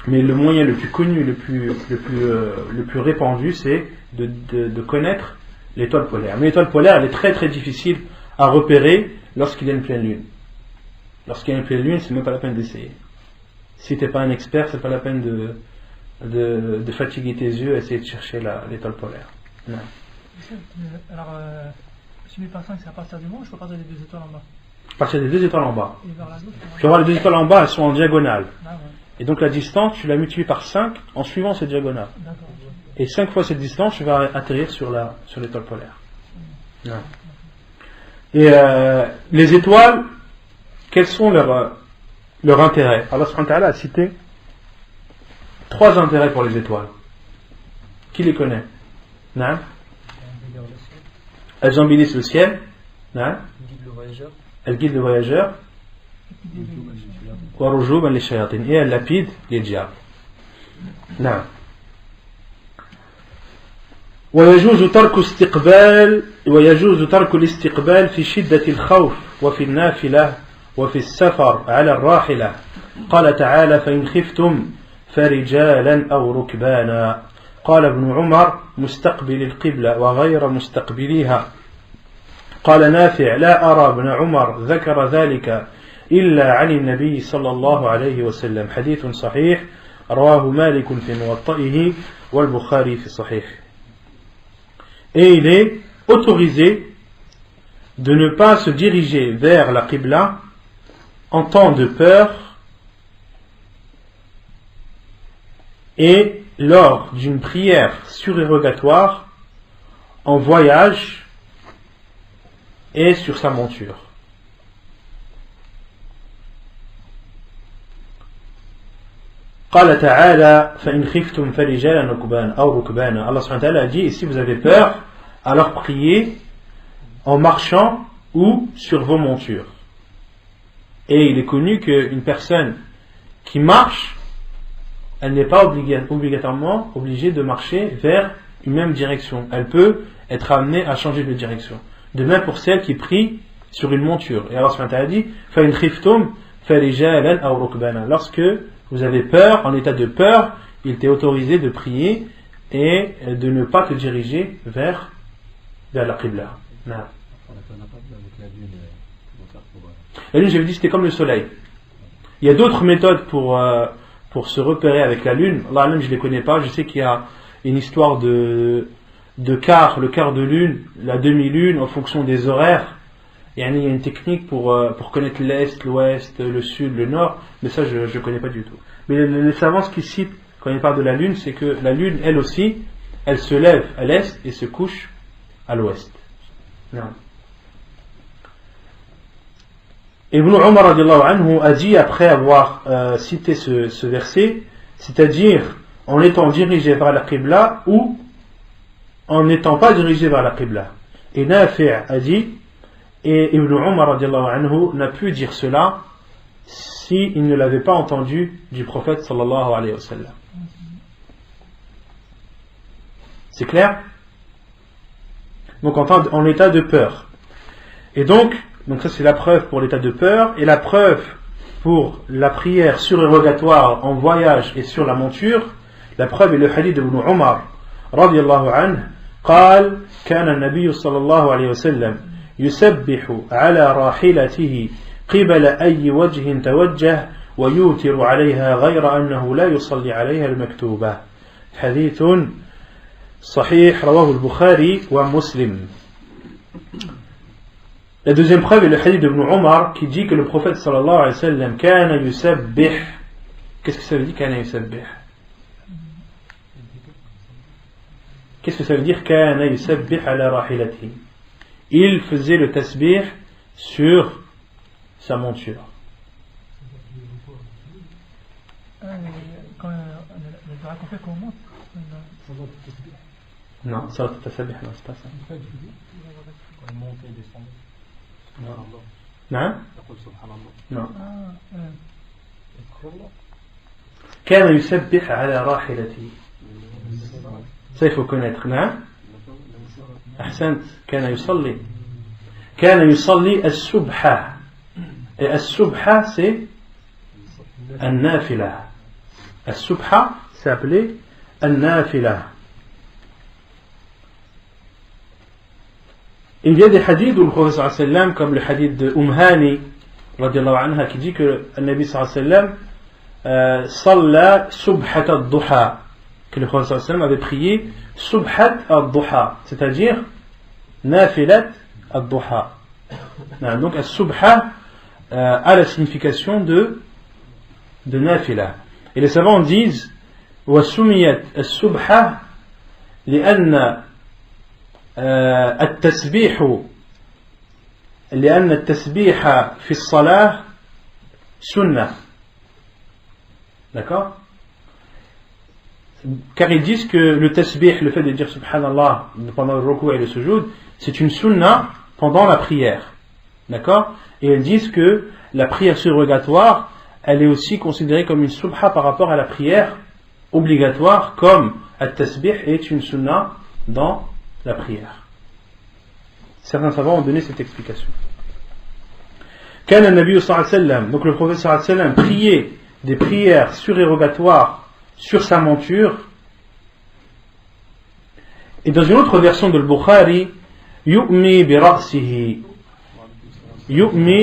Mais le moyen le plus connu, le plus répandu, c'est de connaître l'étoile polaire. Mais l'étoile polaire, elle est très très difficile à repérer lorsqu'il y a une pleine lune. Lorsqu'il y a une pleine lune, c'est même pas la peine d'essayer. Si tu n'es pas un expert, c'est pas la peine de fatiguer tes yeux à essayer de chercher l'étoile polaire. Non. Alors, si mes par 5, c'est à partir du manche ou à partir des deux étoiles en bas? À partir des deux étoiles en bas. Et vers la gauche, tu vas voir les deux étoiles en bas, elles sont en diagonale. Ah, ouais. Et donc la distance, tu la multiplies par 5 en suivant cette diagonale. D'accord. Et 5 fois cette distance, tu vas atterrir sur l'étoile polaire. Non. Et les étoiles, quels sont leurs intérêts? Allah subhanahu wa ta'ala a cité 3 intérêts pour les étoiles. Qui les connaît? Non? Elles embellissent le ciel. Non? Elles guident le voyageur. Et elles lapident les diables. Non. ويجوز ترك الاستقبال في شدة الخوف وفي النافلة وفي السفر على الراحلة قال تعالى فإن خفتم فرجالا أو ركبانا قال ابن عمر مستقبل القبلة وغير مستقبليها. قال نافع لا أرى ابن عمر ذكر ذلك إلا عن النبي صلى الله عليه وسلم. حديث صحيح رواه مالك في موطئه والبخاري في صحيح. Et il est autorisé de ne pas se diriger vers la Qibla en temps de peur et lors d'une prière surérogatoire, en voyage et sur sa monture. قال تعالى فإن خفتم فرجالا ركبانا أو ركبانا. Allah subhanahu wa ta'ala a dit, et si vous avez peur, alors priez en marchant ou sur vos montures. Et il est connu qu'une personne qui marche, elle n'est pas obligatoirement obligée de marcher vers une même direction. Elle peut être amenée à changer de direction. De même pour celle qui prie sur une monture. Et Allah subhanahu wa ta'ala dit فَإِنْ خِفْتُمْ فَرِجَالًا أَوْ رُكْبَانًا. Lorsque vous avez peur, en état de peur, il t'est autorisé de prier et de ne pas te diriger vers la Qibla. La lune, j'avais dit, c'était comme le soleil. Il y a d'autres méthodes pour se repérer avec la lune. Allah, je ne les connais pas. Je sais qu'il y a une histoire de quart, le quart de lune, la demi-lune, en fonction des horaires. Il y a une technique pour connaître l'Est, l'Ouest, le Sud, le Nord, mais ça je ne connais pas du tout. Mais les savants, ce qu'ils citent quand ils parlent de la Lune, c'est que la Lune, elle aussi, elle se lève à l'Est et se couche à l'Ouest. Ibn Umar radiallahu anhu a dit, après avoir cité ce verset, c'est-à-dire en étant dirigé vers la Qibla ou en n'étant pas dirigé vers la Qibla. Et Nafi' a dit, et Ibn Umar radiallahu anhu n'a pu dire cela s'il ne l'avait pas entendu du prophète sallallahu alayhi wa sallam. C'est clair? Donc en état de peur. Et donc ça c'est la preuve pour l'état de peur, et la preuve pour la prière surérogatoire en voyage et sur la monture. La preuve est le hadith d'Ibn Umar radiallahu anhu. قال كان النبي صلى الله عليه وسلم يسبح على راحلته قبل أي وجه توجه ويوتر عليها غير أنه لا يصلي عليها المكتوبة. حديث صحيح رواه البخاري ومسلم. La deuxième preuve est le hadith d'Ibn Umar qui dit que le prophète sallallahu alayhi wa sallam kana yusabbih. Qu'est-ce que ça veut dire kana yusabbih? Qu'est-ce que ça veut dire kana yusabbih ala rahilatihi? Il faisait le tasbih sur sa monture. Non, ça va tasbih, non, c'est pas ça. Non. Non. كان يسبح على راحلته. Ça il faut connaître. Non. أحسنت. كان يصلي السبحة. Et السبحة c'est النافلة. السبحة c'est appelé النافلة. Il y a des hadiths où le prophète sallallahu alayhi wa sallam, comme le hadith de Hani radiallahu anha, qui dit que le Nabi sallallahu alayhi wa sallam salla subhat al-duha, que le prophète sallallahu alayhi wa sallam avait prié subhat al-duha, c'est-à-dire nafilat al-duha. Donc al-subha a la signification de nafila. Et les savants disent wa sumiyat al-subha لأن التسبيح في الصلاة سنة. D'accord? Car ils disent que le tasbih, le fait de dire subhanallah pendant le ruku et le sujoud, c'est une sunna pendant la prière. D'accord? Et ils disent que la prière surrogatoire, elle est aussi considérée comme une subha par rapport à la prière obligatoire, comme at-tasbih est une sunna dans la prière. Certains savants ont donné cette explication. كان النبي صلى الله عليه وسلم, donc le prophète صلى الله عليه وسلم priait des prières surérogatoires sur sa monture Et dans une autre version de Bukhari, yu'mi bi ra'sihi. Yu'mi